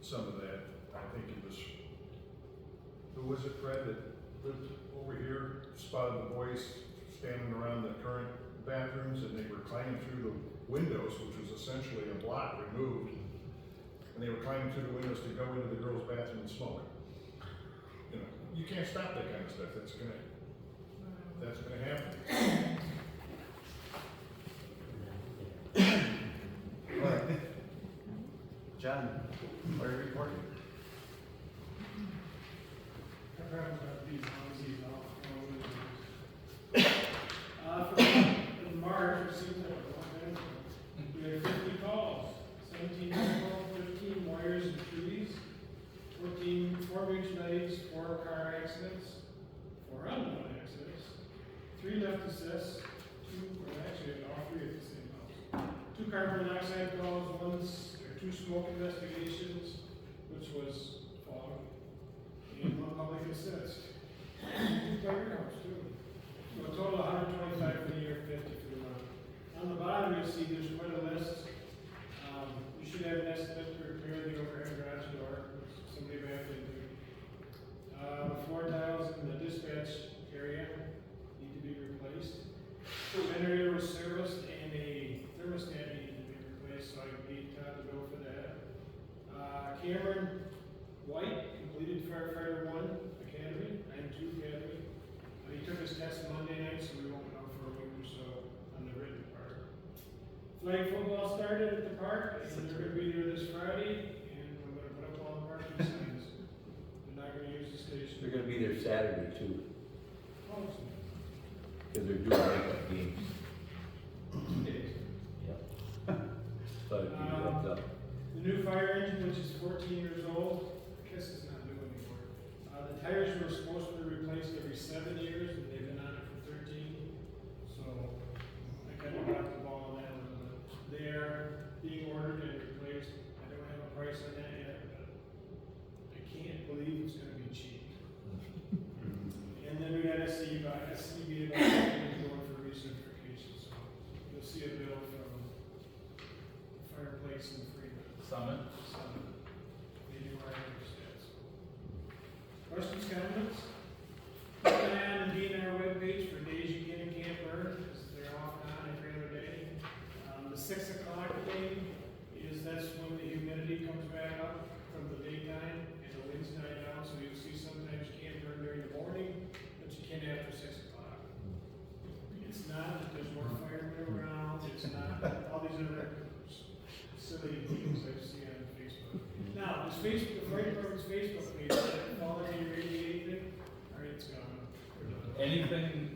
some of that. I think it was, who was it, Fred, that lived over here, spotted the boys standing around the current bathrooms, and they were climbing through the windows, which was essentially a block removed, and they were climbing through the windows to go into the girls' bathroom and smoke. You know, you can't stop that kind of stuff. That's gonna happen. All right. John, what are you reporting? I probably got these policies off. In March, it seems like a long time ago, we had 50 calls, 17 people, 15 wires and trees, 14 4-inch knives, 4 car accidents, 4 unknown accidents, 3 left assists, 2, or actually all 3 at the same house. 2 carbon monoxide calls, 2 smoke investigations, which was fog, and 1 public assist. 2 fire counts too. So a total of 125 for the year, 50 for the month. see, there's quite a list. We should have an estimate to repair the overhead garage door, which somebody back into. Floor tiles in the dispatch area need to be replaced. The generator was serviced and a thermostat needed to be replaced, so I paid Todd to go for that. Cameron White completed firefighter 1 academy, IM2 academy. He took his test Monday night, so we won't know for a week or so on the written part. Flag football started at the park, and they're gonna be there this Friday, and I'm gonna put up all the parking signs. They're not gonna use the station. They're gonna be there Saturday too, Oh, because they're doing makeup games. 2 days. Yep. So if you heads up. The new fire engine, which is 14 years old, I guess it's not new anymore. The tires were supposed to be replaced every 7 years, and they've been on it for 13. So I kind of dropped the ball on that one. But they are being ordered and replaced. I don't have a price on that yet, but I can't believe it's going to be cheap. And then we got SCB about going for recertification. So you'll see a bill from the fireplace in Freeman. Summit? They do our stats. Questions, comments? Keep an eye on the DNR webpage for days you can and can't burn, because they're off and on every other day. The 6 o'clock thing that's when the humidity comes back up from the daytime and the winds die down, so you'll see sometimes you can't burn during the morning, but you can after 6 o'clock. It's not that there's more firemen around, it's not all these other silly things I see on Facebook. Now, this Facebook, the fire department's Facebook page, that volunteer radiate thing, all right, it's gone. Anything,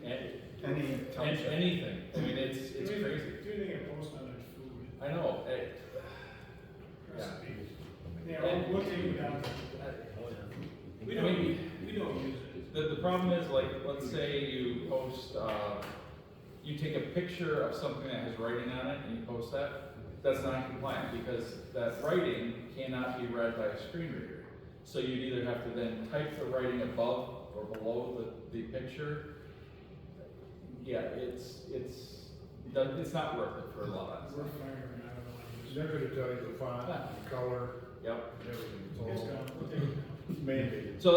Any township. anything, I mean, it's crazy. Do anything I post on their food, I know, recipes. Yeah, we'll take it down. We don't use it. The problem is, like, let's say you post, you take a picture of something that has writing on it and you post that, that's not compliant because that writing cannot be read by a screen reader. So you'd either have to then type the writing above or below the picture. Yeah, it's not worth it for a lot of We're stuff. firemen, I don't know. how to use it. They're gonna tell you the font, the color, Yep. everything. It's gone. We'll take it down. It's mandated. So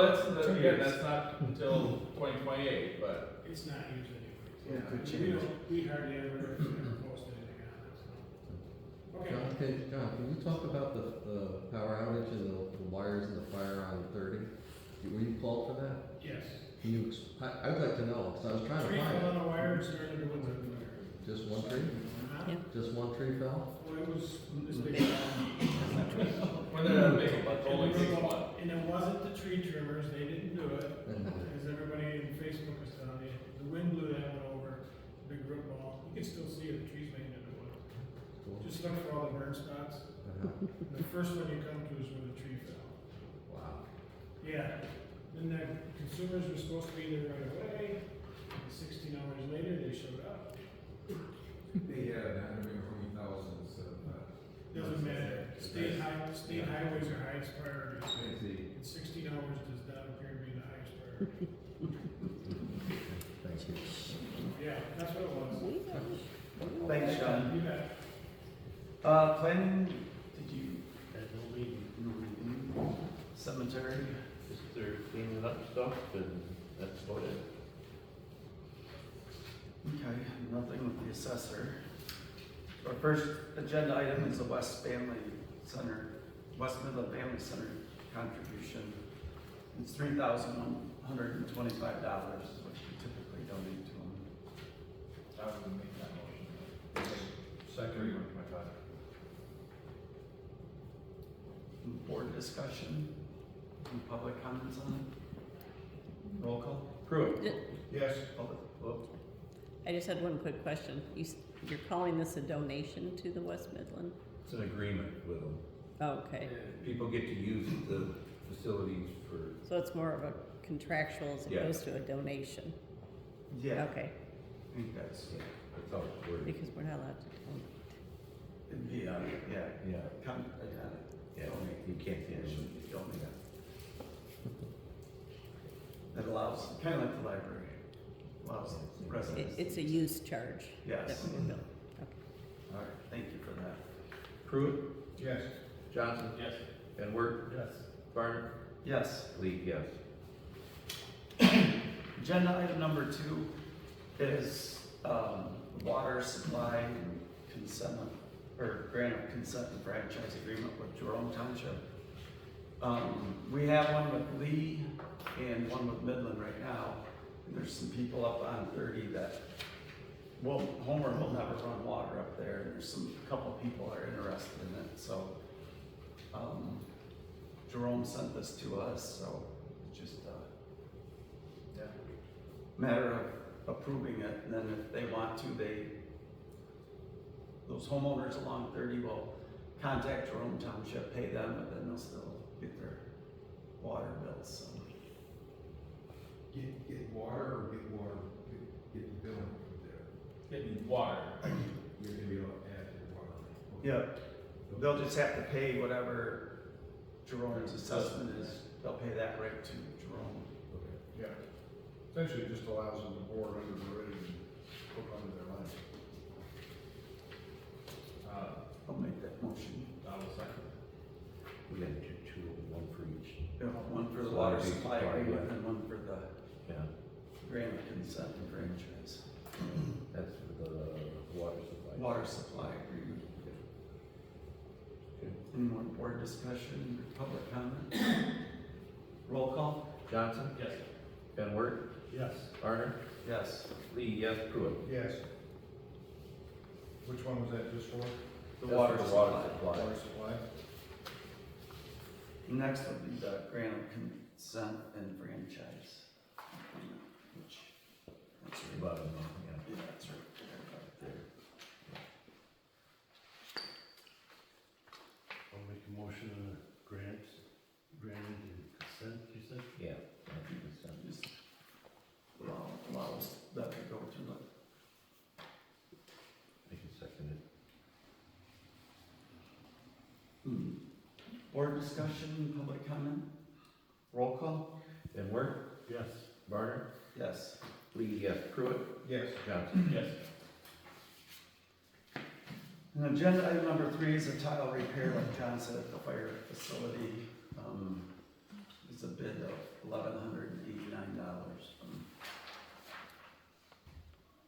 again, that's not until 2028, but It's not used anyway. Yeah, it could We change. we hardly ever post anything on it, so. Okay. John, can you talk about the power outage and the wires and the fire on 30? Were you called for that? Yes. Can you, I'd like to know, because I was trying to Tree find fell on it. the wire and started the woods on fire. Just one tree? Yeah. Just one tree fell? Well, it was this big. when they're not big, but only takes one. And it wasn't the tree trimmers, they didn't do it, And as everybody in Facebook is telling you. The wind blew that one over, big root ball. You can still see it, the trees laying in the wood. cool. Just look for all the burn spots. The first one you come to is where the tree fell. Wow. Yeah, then the consumers were supposed to be there right away, and 16 hours later, they showed up. They had 120,000 Doesn't matter, state highways are highest priority, and 16 hours does not appear to be the highest priority. Thank you. Yeah, that's what it was. Thanks, John. You bet. Planning, did you? Cemetery? Just they're cleaning up stuff and that's about it. Okay, nothing with the assessor. Our first agenda item is the West Midland Family Center contribution. It's $3,125, which we typically donate to them. I would make that motion. Second. Board discussion, any public comments on it? Roll call? Pruitt. Yes. Public, whoop. I just had one quick question. You're calling this a donation to the West Midland? It's an agreement with them. Okay, People get to use the facilities for, so it's more of a contractual as Yeah. opposed to a donation? Yeah, Okay, I think that's, that's how it's worded. because we're not allowed to donate. it'd be, yeah, Yeah, yeah, yeah, you can't finish it, you don't need that allows, kind of like the library, allows residents. It's a use charge. Yes. that we bill. Okay. All right. Pruitt, Yes. Johnson, Yes. Yes. Varner, Yes. Lee, yes. Agenda item number 2 is, water supply consent, or grant of consent and franchise agreement with Jerome Township. We have one with Lee and one with Midland right now. And there's some people up on 30 that, well, Homer will never run water up there, and there's a couple people are interested in it, so, Jerome sent this to us, so it's just Yeah. matter of approving it, and then if they want to, those homeowners along 30 will contact Jerome Township, pay them, but then they'll still get their water bills, so. Get water or get the bill there. Getting water. You're gonna be able to add your water. Yeah, they'll just have to pay whatever Jerome's assessment is, they'll pay that right to Jerome. Okay. Yeah. Essentially, it just allows them to bore under the road and hook onto their line. I'll make that motion. I will second. We gotta do two, one for each. One for the So water that'd be supply supply, agreement yeah. and one for the Yeah, grant of consent and franchise. that's for the water supply. Water supply agreement. Okay. Any more board discussion, public comment? Roll call? Johnson, Yes. Van Wert, Yes. Varner, Yes. Lee, yes, Pruitt. Yes. Which one was that just for? The That's water for the supply. water supply. Water supply? Next would be the grant of consent and franchise. Which, that's right. Bottom, yeah. Yeah, that's right. There. I'll make a motion on granted consent, you said? Yeah, that's the consent. Just allows that to go to it. I can second it. Board discussion, public comment? Roll call? Van Wert, Yes. Varner, Yes. Lee, yes, Pruitt, Yes. Johnson. Yes. And agenda item number 3 is a tile repair, like John said, at the fire facility. It's a bid of $1,189 from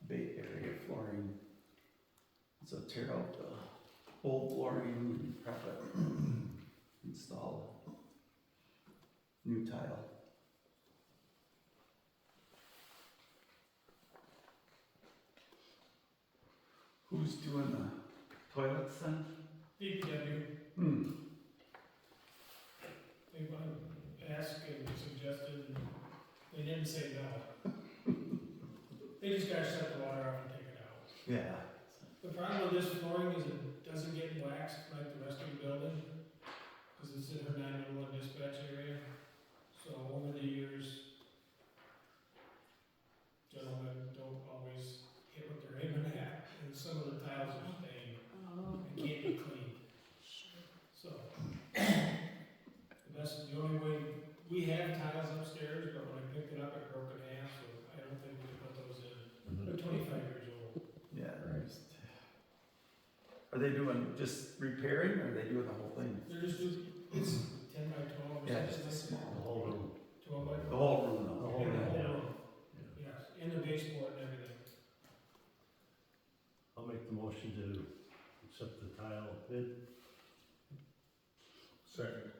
Bay Area Flooring. So tear out the old flooring and prep it, install new tile. Who's doing the toilets then? DPW, Hmm, they asked and suggested, and they didn't say no. They just gotta shut the water off and take it out. yeah. The problem with this flooring is it doesn't get waxed like the rest of the building, cause it's in her 911 dispatch area. So over the years, gentlemen don't always hit what they're aiming at, and some of the tiles are stained and can't be cleaned. So, the only way, we have tiles upstairs, but when I picked it up, it broke in half, so I don't think we can put those in. They're 25 years old. Yeah. Right. Are they doing just repairing, or are they doing the whole thing? They're just, it's 10 by 12 or Yeah, something just a like that. small. The whole room. 12 by 12. The whole room The though? whole In the room. whole room. Yes, in the baseboard and everything. I'll make the motion to accept the tile bid. Second.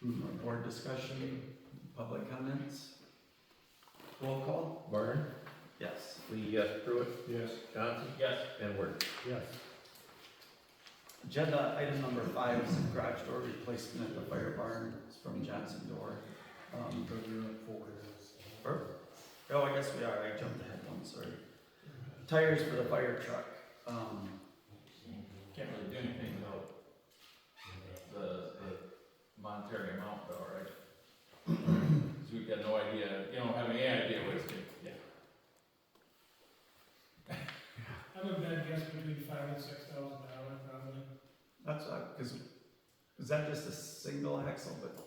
More board discussion, public comments? Roll call? Varner, Yes. Lee, yes, Pruitt, Yes. Johnson, Yes. Van Wert. Yes. Agenda item number 5 is a garage door replacement at the fire barn. It's from Johnson Door. Oh, I guess we are, I jumped ahead one, sorry. Tires for the fire truck. Can't really do anything without the monetary amount though, right? So we've got no idea, you don't have any idea what it's gonna, yeah. I would bet guess between $5,000 and $6,000 probably. That's, cause, is that just a single axle, but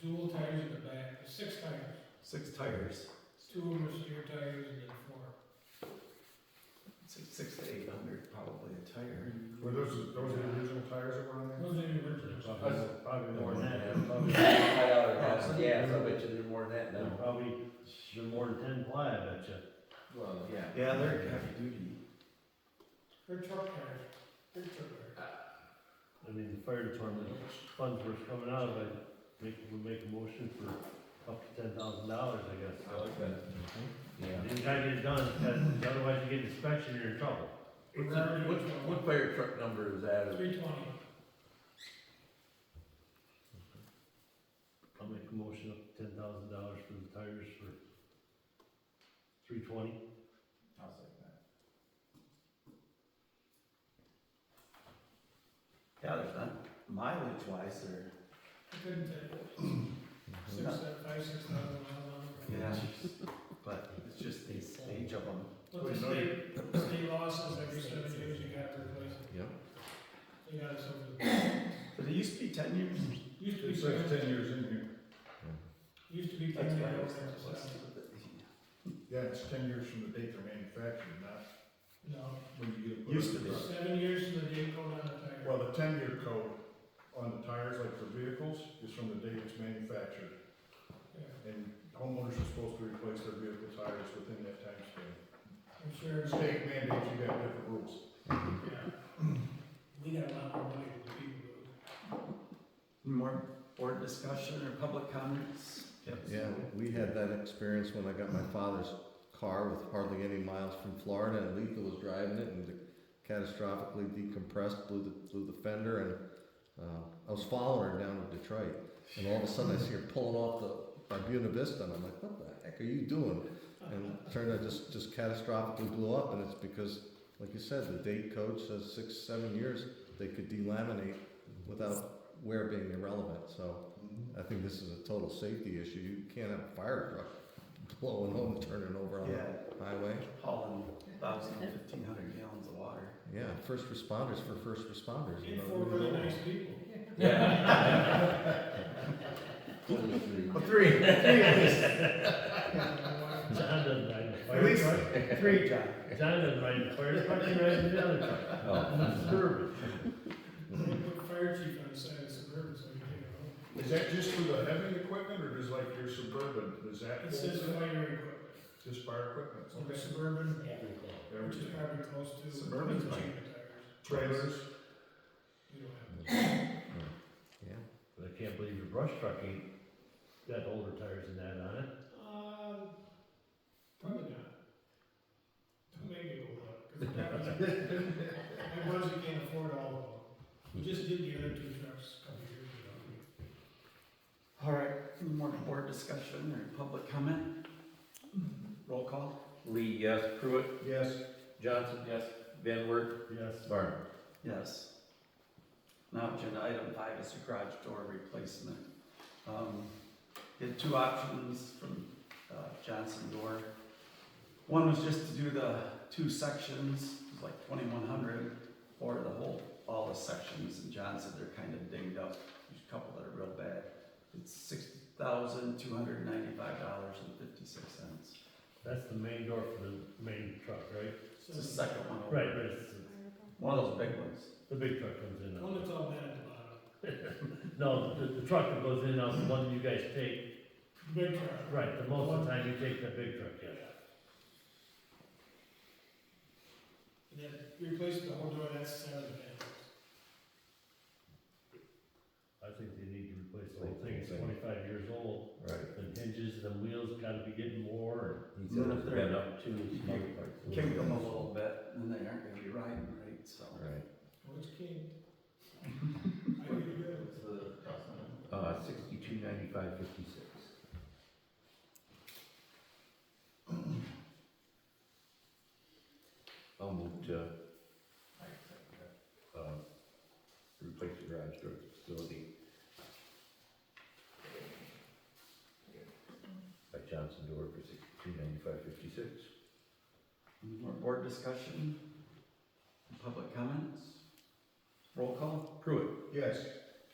Dual tires in the back, there's 6 tires. 6 tires? 2 of them are steer tires and then 4. Six to 800. probably a tire. Were those the original tires that were on there? Those are the originals. Probably more than that. $5 Probably, gas, yeah, I bet you they're more than that now. probably, they're more than 10 ply, I bet you. Well, yeah. Yeah, they're heavy duty. They're truck tires, big truck tires. I mean, the fire department funds were coming out of it, would make a motion for up to $10,000, I guess. I like that. Yeah. You gotta get it done, because otherwise you get inspection, you're in trouble. What fire truck number is that? 320. I'll make a motion up to $10,000 for the tires for 320. I'll say that. Yeah, there's not mileage wise, they're, I couldn't tell you. 6,000 miles. yeah, but it's just the age of them. But the state law says every 7 years you gotta replace it. Yep. They got us over the, But it used to be 10 years. used to be It says 10 10 years in here. used to be 10 That's why I years. was thinking. Yeah, it's 10 years from the date they're manufactured, not No, when you get. Used to be. 7 years from the date going on the tire. Well, the 10-year code on the tires, like for vehicles, is from the date it's manufactured. Yeah, And homeowners are supposed to replace their vehicle tires within that time span. I'm sure, State mandates you got different rules. yeah. We got a lot more money than people do. More board discussion or public comments? Yeah, we had that experience when I got my father's car with hardly any miles from Florida, and Letha was driving it and catastrophically decompressed, blew the fender, and I was following her down to Detroit, and all of a sudden I see her pulling off by Buena Vista, and I'm like, what the heck are you doing? And it turned out just catastrophically blew up, and it's because, like you said, the date code says 6-7 years they could delaminate without wear being irrelevant, so I think this is a total safety issue. You can't have a fire truck blowing home, turning over on Yeah. the highway. Hauling 1,000, 1,500 gallons of water. Yeah, first responders for first responders. You And know, four really nice people. Well, three. John doesn't ride the At fire least truck. 3, John. John doesn't ride the fire truck, he rides the other truck. Oh. Suburban. They put fire chief on the side of Suburban so you take it home. Is that just for the heavy equipment, or does like your Suburban, does that? It says fire equipment. Just fire equipment, So the okay. Suburban, which is Everything. probably close to. Suburban's the fine. cheaper tires. Trailers, You don't have. Yeah. But I can't believe your brush truck ain't got older tires than that on it. Probably not. Don't make me go look, 'cause probably, my budget can't afford all of them. We just did the other 2 trucks a couple years ago. All right, more board discussion or public comment? Roll call? Lee, yes. Pruitt, yes. Johnson, Yes. Van Wert, Yes. Barn. Yes. Now, agenda item 5 is the garage door replacement. We had 2 options from Johnson Door. One was just to do the 2 sections, it was like 2,100, or the whole, all the sections, and John said they're kind of dinged up. There's a couple that are real bad. It's $6,295.56. That's the main door for the main truck, right? It's the second one over. Right, but it's, One of those big ones. the big truck comes in. One that's all bad at the bottom. No, the truck that goes in, now the one you guys take, Big truck. right, the most of the time you take the big truck, yeah. And then replacing the whole door, that's 7 panels. I think they need to replace the whole thing, it's 25 years old. Right. The hinges, the wheels gotta be getting more, He said it's been up to his parts. Kick them a little bit, and they aren't gonna be riding right, so. Right. What's king? I need to go. 6295.56. I'll move to, replace the garage door facility. By Johnson Door for $6295.56. More board discussion, public comments, roll call? Pruitt, Yes.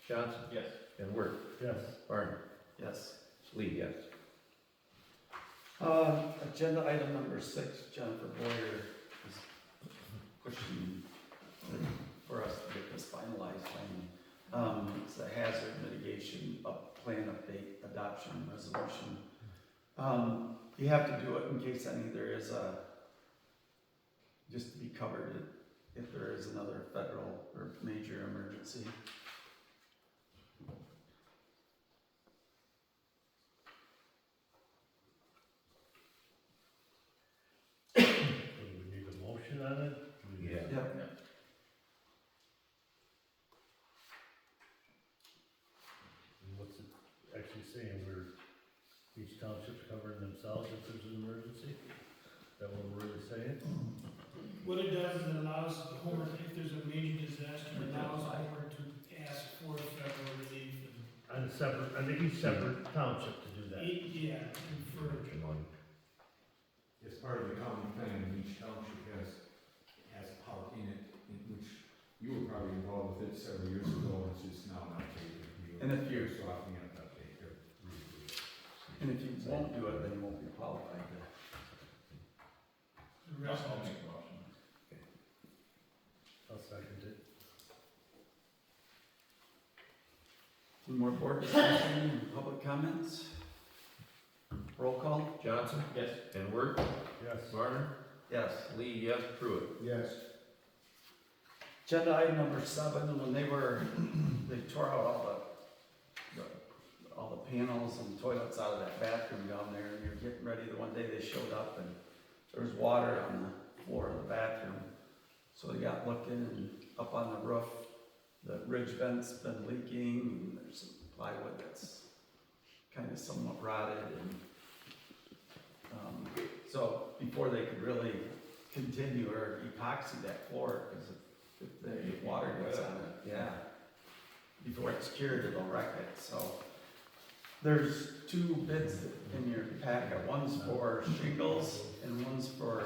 Johnson, Yes. Van Wert, yes. Barn, Yes. Lee, yes. Agenda item number 6, Jennifer Boyer is pushing recommendation, plan update, adoption, resolution. You have to do it in case there is just to be covered if there is another federal or major emergency. So do we need a motion on it? Do we need- Yeah. Yep. And what's it actually saying, where each township's covering themselves if there's an emergency? Is that what we're really saying? What it does is it allows Homer, if there's a major disaster, it allows Homer to ask for federal relief On a separate, on each separate township to do and, that? yeah, and for, As part of the county plan, each township has a part in it, in which you were probably involved with it several years ago, it's just now not taken. And if you- So often you have to update your. And if you won't do it, then you won't be qualified. the rest I'll of make it. a motion. I'll second it. Any more board discussion, public comments? Roll call? Johnson? Yes. Van Wert? Yes. Varner? Yes. Lee, yes. Pruitt? Yes. Agenda item number 7, when they tore out all the panels and toilets out of that bathroom down there, and you're getting ready, the one day they showed up and there was water on the floor of the bathroom. So they got looking, and up on the roof, the ridge vent's been leaking, and there's some plywood that's kind of somewhat rotted, and so before they could really continue or epoxy that floor, because if the water gets on it, yeah, before it's cured, it'll wreck it, so. There's 2 bids in your packet, one's for shingles and one's for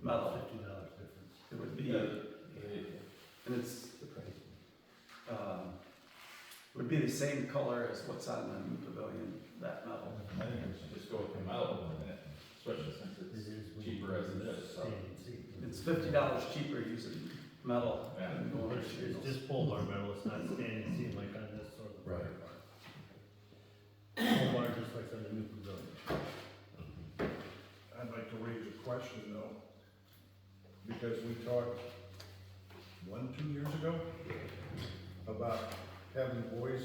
metal. $50 difference. It would be, and it's, would be the same color as what's on the new pavilion, that metal. I think we should just go with the metal, especially since it's cheaper as it is, so. It's $50 cheaper using metal Yeah. than going with It's shingles. just pole bar metal, it's not standing seam like on this sort of. Right. Pole bar just like on the new pavilion. I'd like to raise a question though, because we talked 1-2 years ago about having boys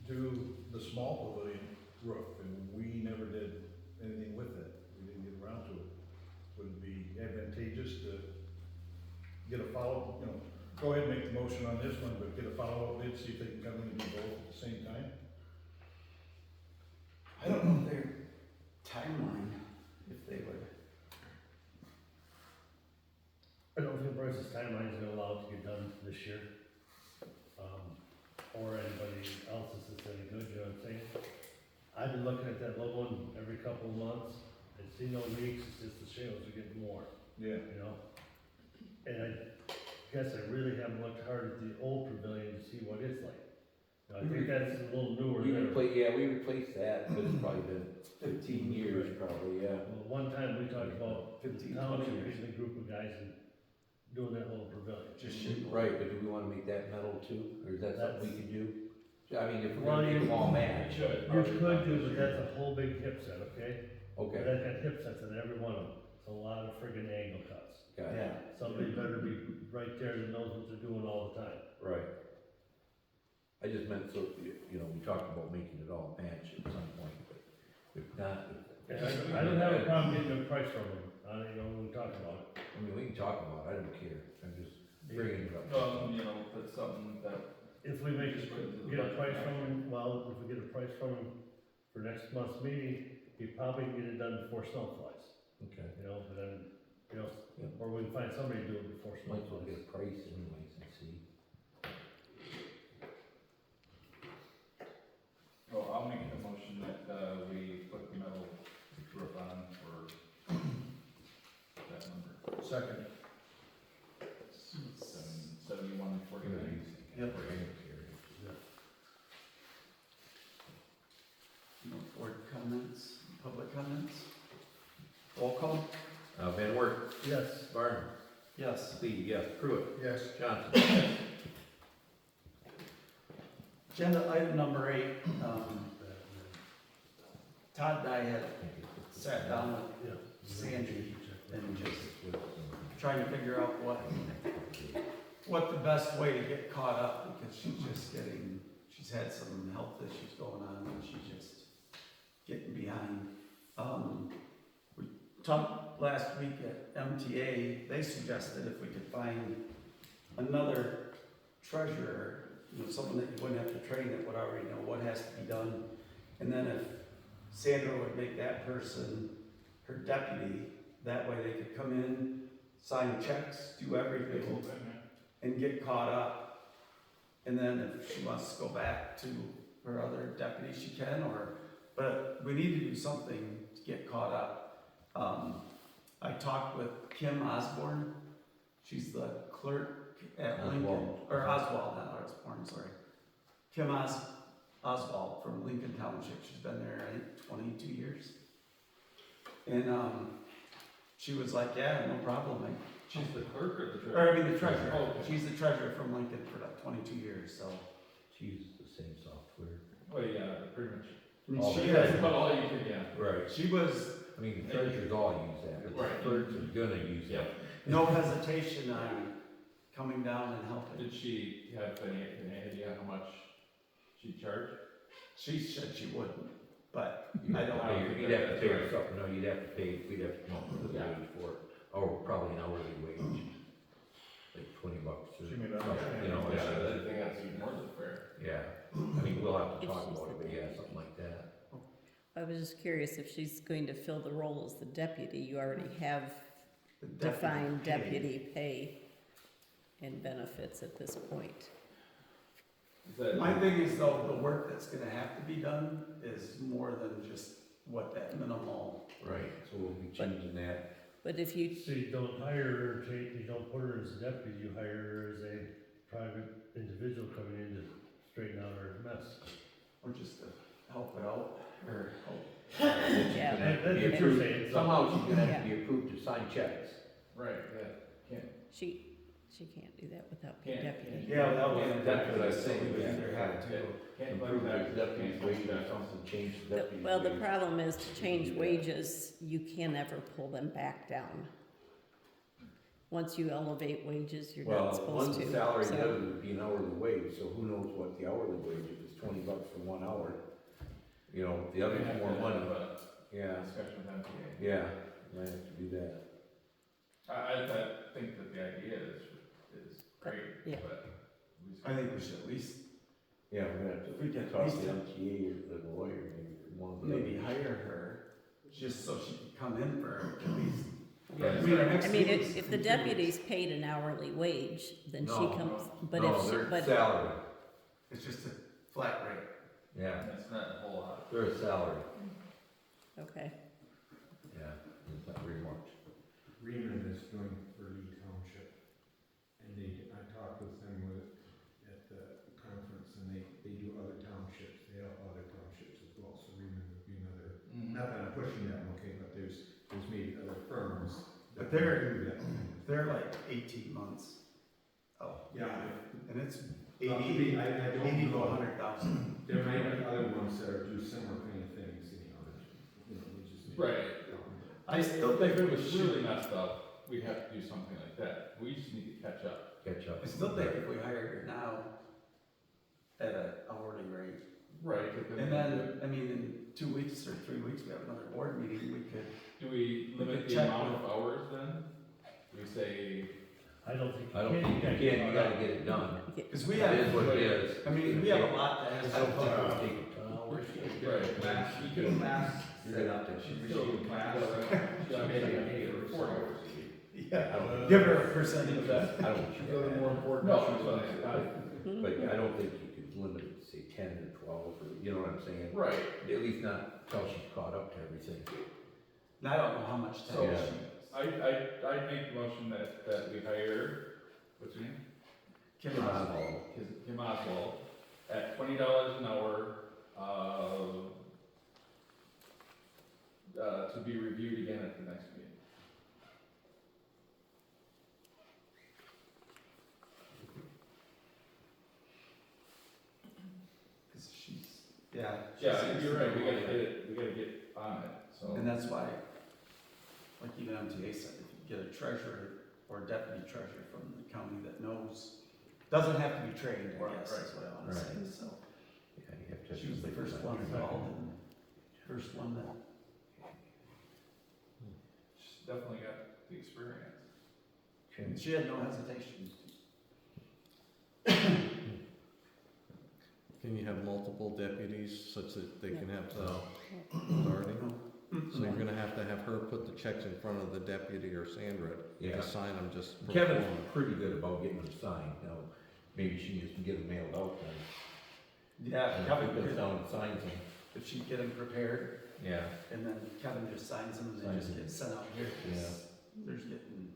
do the small pavilion roof, and we never did anything with it. We didn't get around to it. Would it be advantageous to get a follow, go ahead and make the motion on this one, but get a follow-up bid, see if they can come in and do both at the same time? I don't know their timeline, if they would. I don't think Bryce's timeline is gonna allow it to get done this year. Or anybody else's that's any good, you know what I'm saying? I've been looking at that little one every couple of months, and see no leaks, it's just the shingles are getting more, Yeah. you know? And I guess I really haven't looked hard at the old pavilion to see what it's like. You know, I think that's a little newer We there. replaced that, but it's probably been 15 years, probably, yeah. Well, one time we talked about the 15, 20 township years. getting a group of guys and doing that little pavilion. Just shingles. Right, but do we wanna make that metal too, or is that something we can do? I mean, if we're Well, gonna make them all We match. should. You could do, but that's a whole big hip set, okay? Okay, That's got hip sets in every one of them. It's a lot of friggin' angle cuts. got it, Yeah, Somebody better be right there that knows what they're doing all the time. right. I just meant so, we talked about making it all match at some point, but if not, And I don't have a problem getting a price from them, when we talk about it. I mean, we can talk about it, I don't care, I'm just bringing it up. Well, that's something that, If we make, Just put it to the get a budget. price from them, well, if we get a price from them for next month's meeting, we probably can get it done before snow flies, Okay, but then, Yeah. or we can find somebody to do it before snow might as well flies. get a price anyways and see. well, I'll make a motion that, we put the metal roof on for that number. Second. 7149. Yep. no board comments, public comments? Roll call? Van Wert, Yes. Varner, Yes. Lee, yes. Pruitt, Yes. Johnson. Agenda item number 8, Todd and I had sat down with Sandy and just trying to figure out what the best way to get caught up, because she's had some health issues going on and she's just getting behind. We talked last week at MTA, they suggested if we could find another treasurer, someone that you wouldn't have to train that would already know what has to be done. And then if Sandra would make that person her deputy, that way they could come in, sign checks, do everything, and get caught up. And then if she wants to go back to her other deputy, she can, but we need to do something to get caught up. I talked with Kim Osborne, she's the clerk at Lincoln, or Oswald, not Osborne, sorry. Kim Oswald from Lincoln Township, she's been there, I think, 22 years. And she was like, yeah, no problem. She's the clerk or the treasurer? Or I mean the treasurer. Oh, okay. She's the treasurer from Lincoln for like 22 years, so. She uses the same software. Well, yeah, pretty much. All She the has, time. But all you can, yeah. Right. she was I mean, the treasurers all use that, but Right. the clerks is gonna use that. no hesitation on coming down and helping. Did she have any idea how much she charged? She said she wouldn't, but I don't I know. think You'd have to pay her that's something, no, you'd have to pay, we'd have to come up with a Yeah. wage for it, or probably an hourly wage. Like $20 or, She may not something, you know, Yeah, I it's- think that's even more than fair. yeah. I mean, we'll have to If talk she's about it, the but yeah, something like that. I was just curious if she's going to fill the role as the deputy, you already have The deputy defined paid. deputy pay and benefits at this point. Is that? My thing is though, the work that's gonna have to be done is more than just what that minimal. Right. So we'll be changing that. But if you, So you don't hire her, you don't put her as a deputy, you hire her as a private individual coming in to straighten out her mess. Or just to help it out, or help. yeah, That's what you're saying, so. Somehow she's gonna have to be approved to sign checks. Right, yeah. she can't do that without being Can't. deputy. Yeah, without being a That's what I deputy, so think, we would yeah. either have to. Can't Improve claim the that. deputy's wage or something, change the deputy's Well, the wage. problem is to change wages, you can never pull them back down. Once you elevate wages, you're not Well, supposed one's to. a salary, so- the other would be an hourly wage, so who knows what the hourly wage is, it's $20 for 1 hour. You know, the other's more money, yeah, Discussion with MTA. yeah, might have to do that. I think that the idea is great, Yeah. but. I think we should at least Yeah, we're gonna have If we to get talk these to two- MTA or the lawyer, maybe, one of the. maybe hire her, just so she could come in for at least. Yeah, I mean, our next I mean, meeting's if the in 2 weeks. deputy's paid an hourly wage, then she No, comes, but No, if she, they're but, salary, It's just a flat rate. yeah, That's not a whole lot. they're a salary, okay, yeah, it's not very much. Reman is doing for Lee Township, and I talked with them at the conference, and they do other townships, they help other townships as well, so Reman would be another, not that I'm pushing that, okay, but there's maybe other firms. But that they're- do that. They're like 18 months. Oh, Yeah, and it's I 80 to don't know, 100,000. there might be other ones that are do similar kind of things, we just. need to- Right. I still think If it we was should, really messed up, we'd have to do something like that. We just need to catch up. Catch up. I still think if we hire her now at an hourly rate, Right. and then, I mean, in 2 weeks or 3 weeks, we have another board meeting, we could, Do we limit could the check amount with- of hours then? Do we say, I don't think you I don't can. think you can, you gotta get it done. because we It is have, what it is. I mean, we have a lot to I ask. don't think it'll take a ton of hours. right, You can pass. You're gonna have to. still class, maybe 4 hours a week? Yeah, give her a percentage of that. I don't. think you can. important. No, that's what I- But I don't think you could limit it to say 10 or 12, or, you know what I'm saying? right. At least not till she's caught up to everything. And I don't know how much time So- she, I'd make the motion that we hire, what's her name? Kim Oswald. Kim Oswald, at $20 an hour, to be reviewed again at the next meeting. Yeah, you're right, we gotta get on it, so. And that's why, like even MTA said, if you get a treasurer or deputy treasurer from the county that knows, doesn't have to be trained, I Right, guess, right, is what I wanna say, right. so. Yeah, you have to. She was the first one involved and first one that, She's definitely got the experience. and she had no hesitation. Can you have multiple deputies such that they can have the authority? So you're gonna have to have her put the checks in front of the deputy or Sandra, Yeah. to sign them just for Kevin's form. pretty good about getting them signed, now, maybe she needs to get them mailed out then. Yeah, And Kevin he goes could, down and signs them. if she get them prepared, Yeah. and then Kevin just signs them and they just get sent out here, 'cause there's getting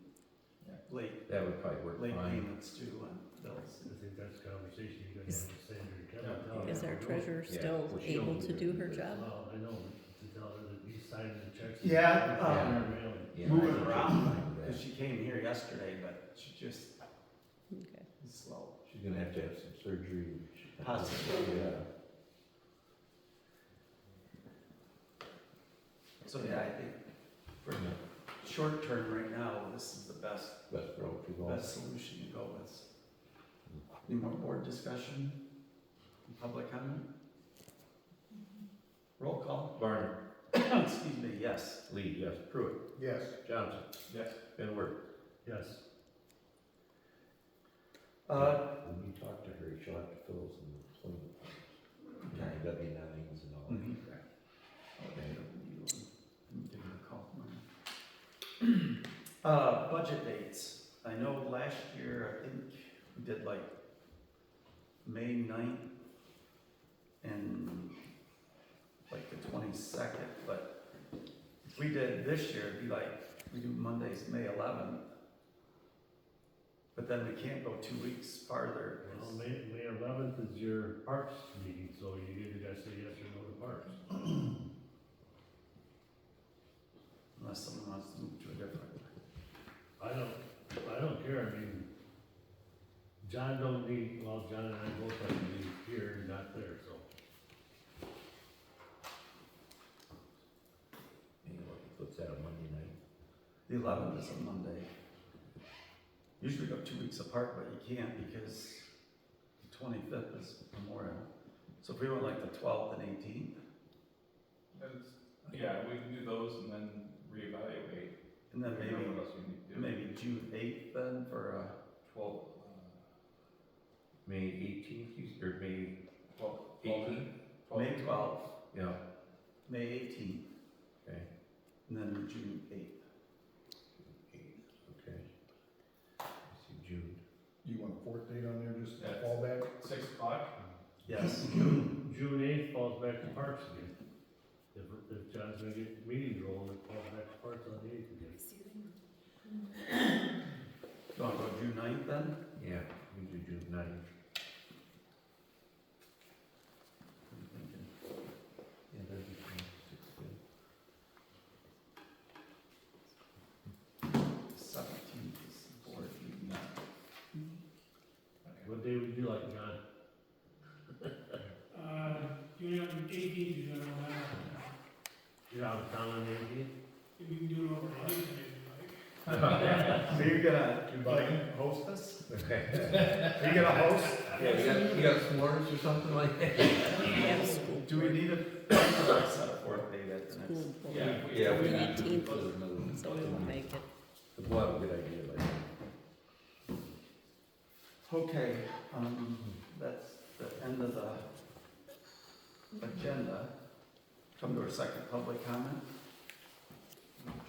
late, That would probably work late fine. payments too on bills. I think that's a conversation you're gonna have with Sandra and Kevin. Tell her Is our how to do it. treasurer Yeah, still well, she able don't to do do it. her job? Well, I know, to tell her that he's signing the checks. Yeah, And mailing. Yeah, Moving I think around, she'll find that. Cause she came here yesterday, but she just Okay. is slow. She's gonna have to have some surgery. Possibly. Yeah. So yeah, I think for the short term right now, this is the best, Best road to go. best solution to go with. Any more board discussion? Public comment? Roll call. Barney. Excuse me, yes. Lee, yes. Pruitt. Yes. Johnson. Yes. Van Wert. Yes. When you talk to her, she'll have to fill some employment forms. Okay. W-9s and all that. Mhm. crap. Okay, give her a call tomorrow. Budget dates. I know last year, I think we did like May 9th and like the 22nd, but if we did this year, it'd be like, we do Mondays, May 11th. But then we can't go 2 weeks farther. 'Cause Well, May 11th is your parks meeting, so you either gotta say yes or no to parks. Unless someone wants to move to a different. I don't care, I mean, John don't need, well, John and I both have to be here and not there, so. Anyway, puts that on Monday night. The 11th is a Monday. Usually go 2 weeks apart, but you can't because the 25th is Memorial. So if we went like the 12th and 18th, Yeah, we can do those and then reevaluate. and then Figure out what else we need to do. maybe June 8th then for 12, May 18th, or May 12, 18th? May 12th, Yeah, May 18th, okay. and then June 8th. Okay. Let's see, June. You want a fourth date on there, just Yeah. fall back? 6 o'clock? Yes. June 8th falls back to parks again. If John's gonna get meetings rolling, it falls back to parks on the 8th again. You want to go June 9th then? Yeah, we do June 9th. What are you thinking? Yeah, that'd be fine. 17th is the board meeting. What day would you like, John? You know, 18th, you know, You're out of town on the 18th? we can do it over anything if you like. So you're gonna, host us? Okay. Are you gonna host? Yeah, you got s'mores or something like that? Yes, Do we need a set a fourth date at the school next? board. Yeah, we The need to 18th, put another. so we won't make it. We'll have a good idea by then. Okay, that's the end of the agenda. Come to our second public comment.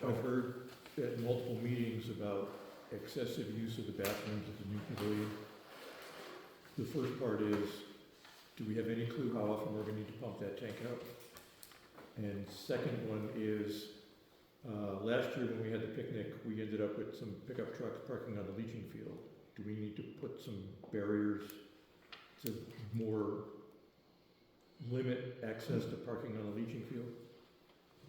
I've heard at multiple meetings about excessive use of the bathrooms at the new pavilion. The first part is, do we have any clue how often we're gonna need to pump that tank out? And second one is, last year when we had the picnic, we ended up with some pickup trucks parking on the leaching field. Do we need to put some barriers to more limit access to parking on the leaching field?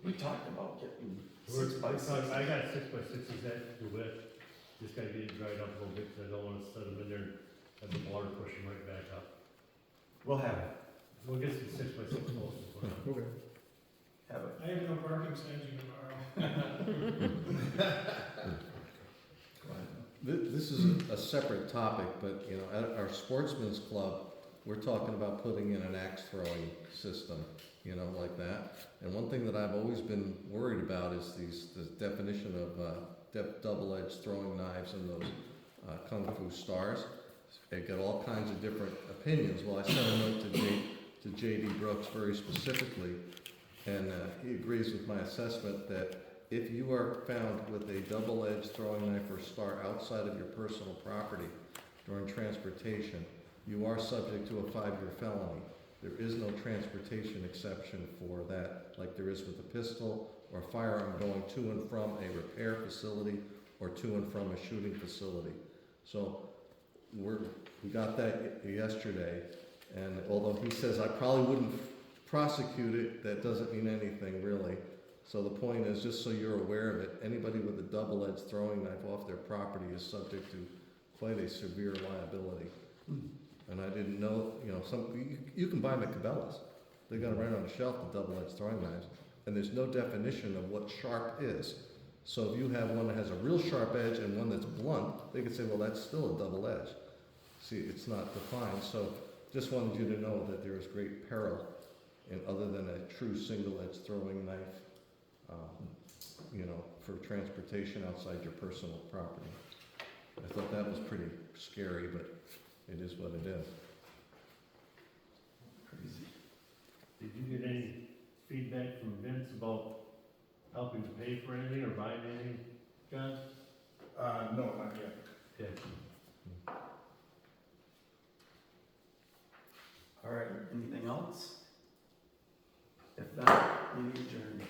We talked about getting We're- 6x6. I got 6x6s at the width, just gotta get it dried up a little bit, 'cause I don't wanna set them in there and have the water pushing right back up. We'll have We'll get some 6x6 poles. Okay. Have it. I have no parking signs tomorrow. This is a separate topic, but, you know, at our sportsman's club, we're talking about putting in an axe throwing system, you know, like that. And one thing that I've always been worried about is the definition of double-edged throwing knives and those Kung Fu stars. They get all kinds of different opinions. Well, I sent a note to J.D. Brooks very specifically, and he agrees with my assessment that if you are found with a double-edged throwing knife or star outside of your personal property during transportation, you are subject to a 5-year felony. There is no transportation exception for that, like there is with a pistol or a firearm going to and from a repair facility or to and from a shooting facility. So we got that yesterday, and although he says I probably wouldn't prosecute it, that doesn't mean anything really. So the point is, just so you're aware of it, anybody with a double-edged throwing knife off their property is subject to quite a severe liability. And I didn't know, you know, you can buy them at Cabela's. They got them right on the shelf, the double-edged throwing knives, and there's no definition of what sharp is. So if you have one that has a real sharp edge and one that's blunt, they could say, well, that's still a double edge. See, it's not defined. So just wanted you to know that there is great peril in other than a true single-edged throwing knife, you know, for transportation outside your personal property. I thought that was pretty scary, but it is what it is. Crazy. Did you get any feedback from Vince about helping to pay for anything or buying anything, John? No, not yet. Okay. All right, anything else? If not, we adjourn.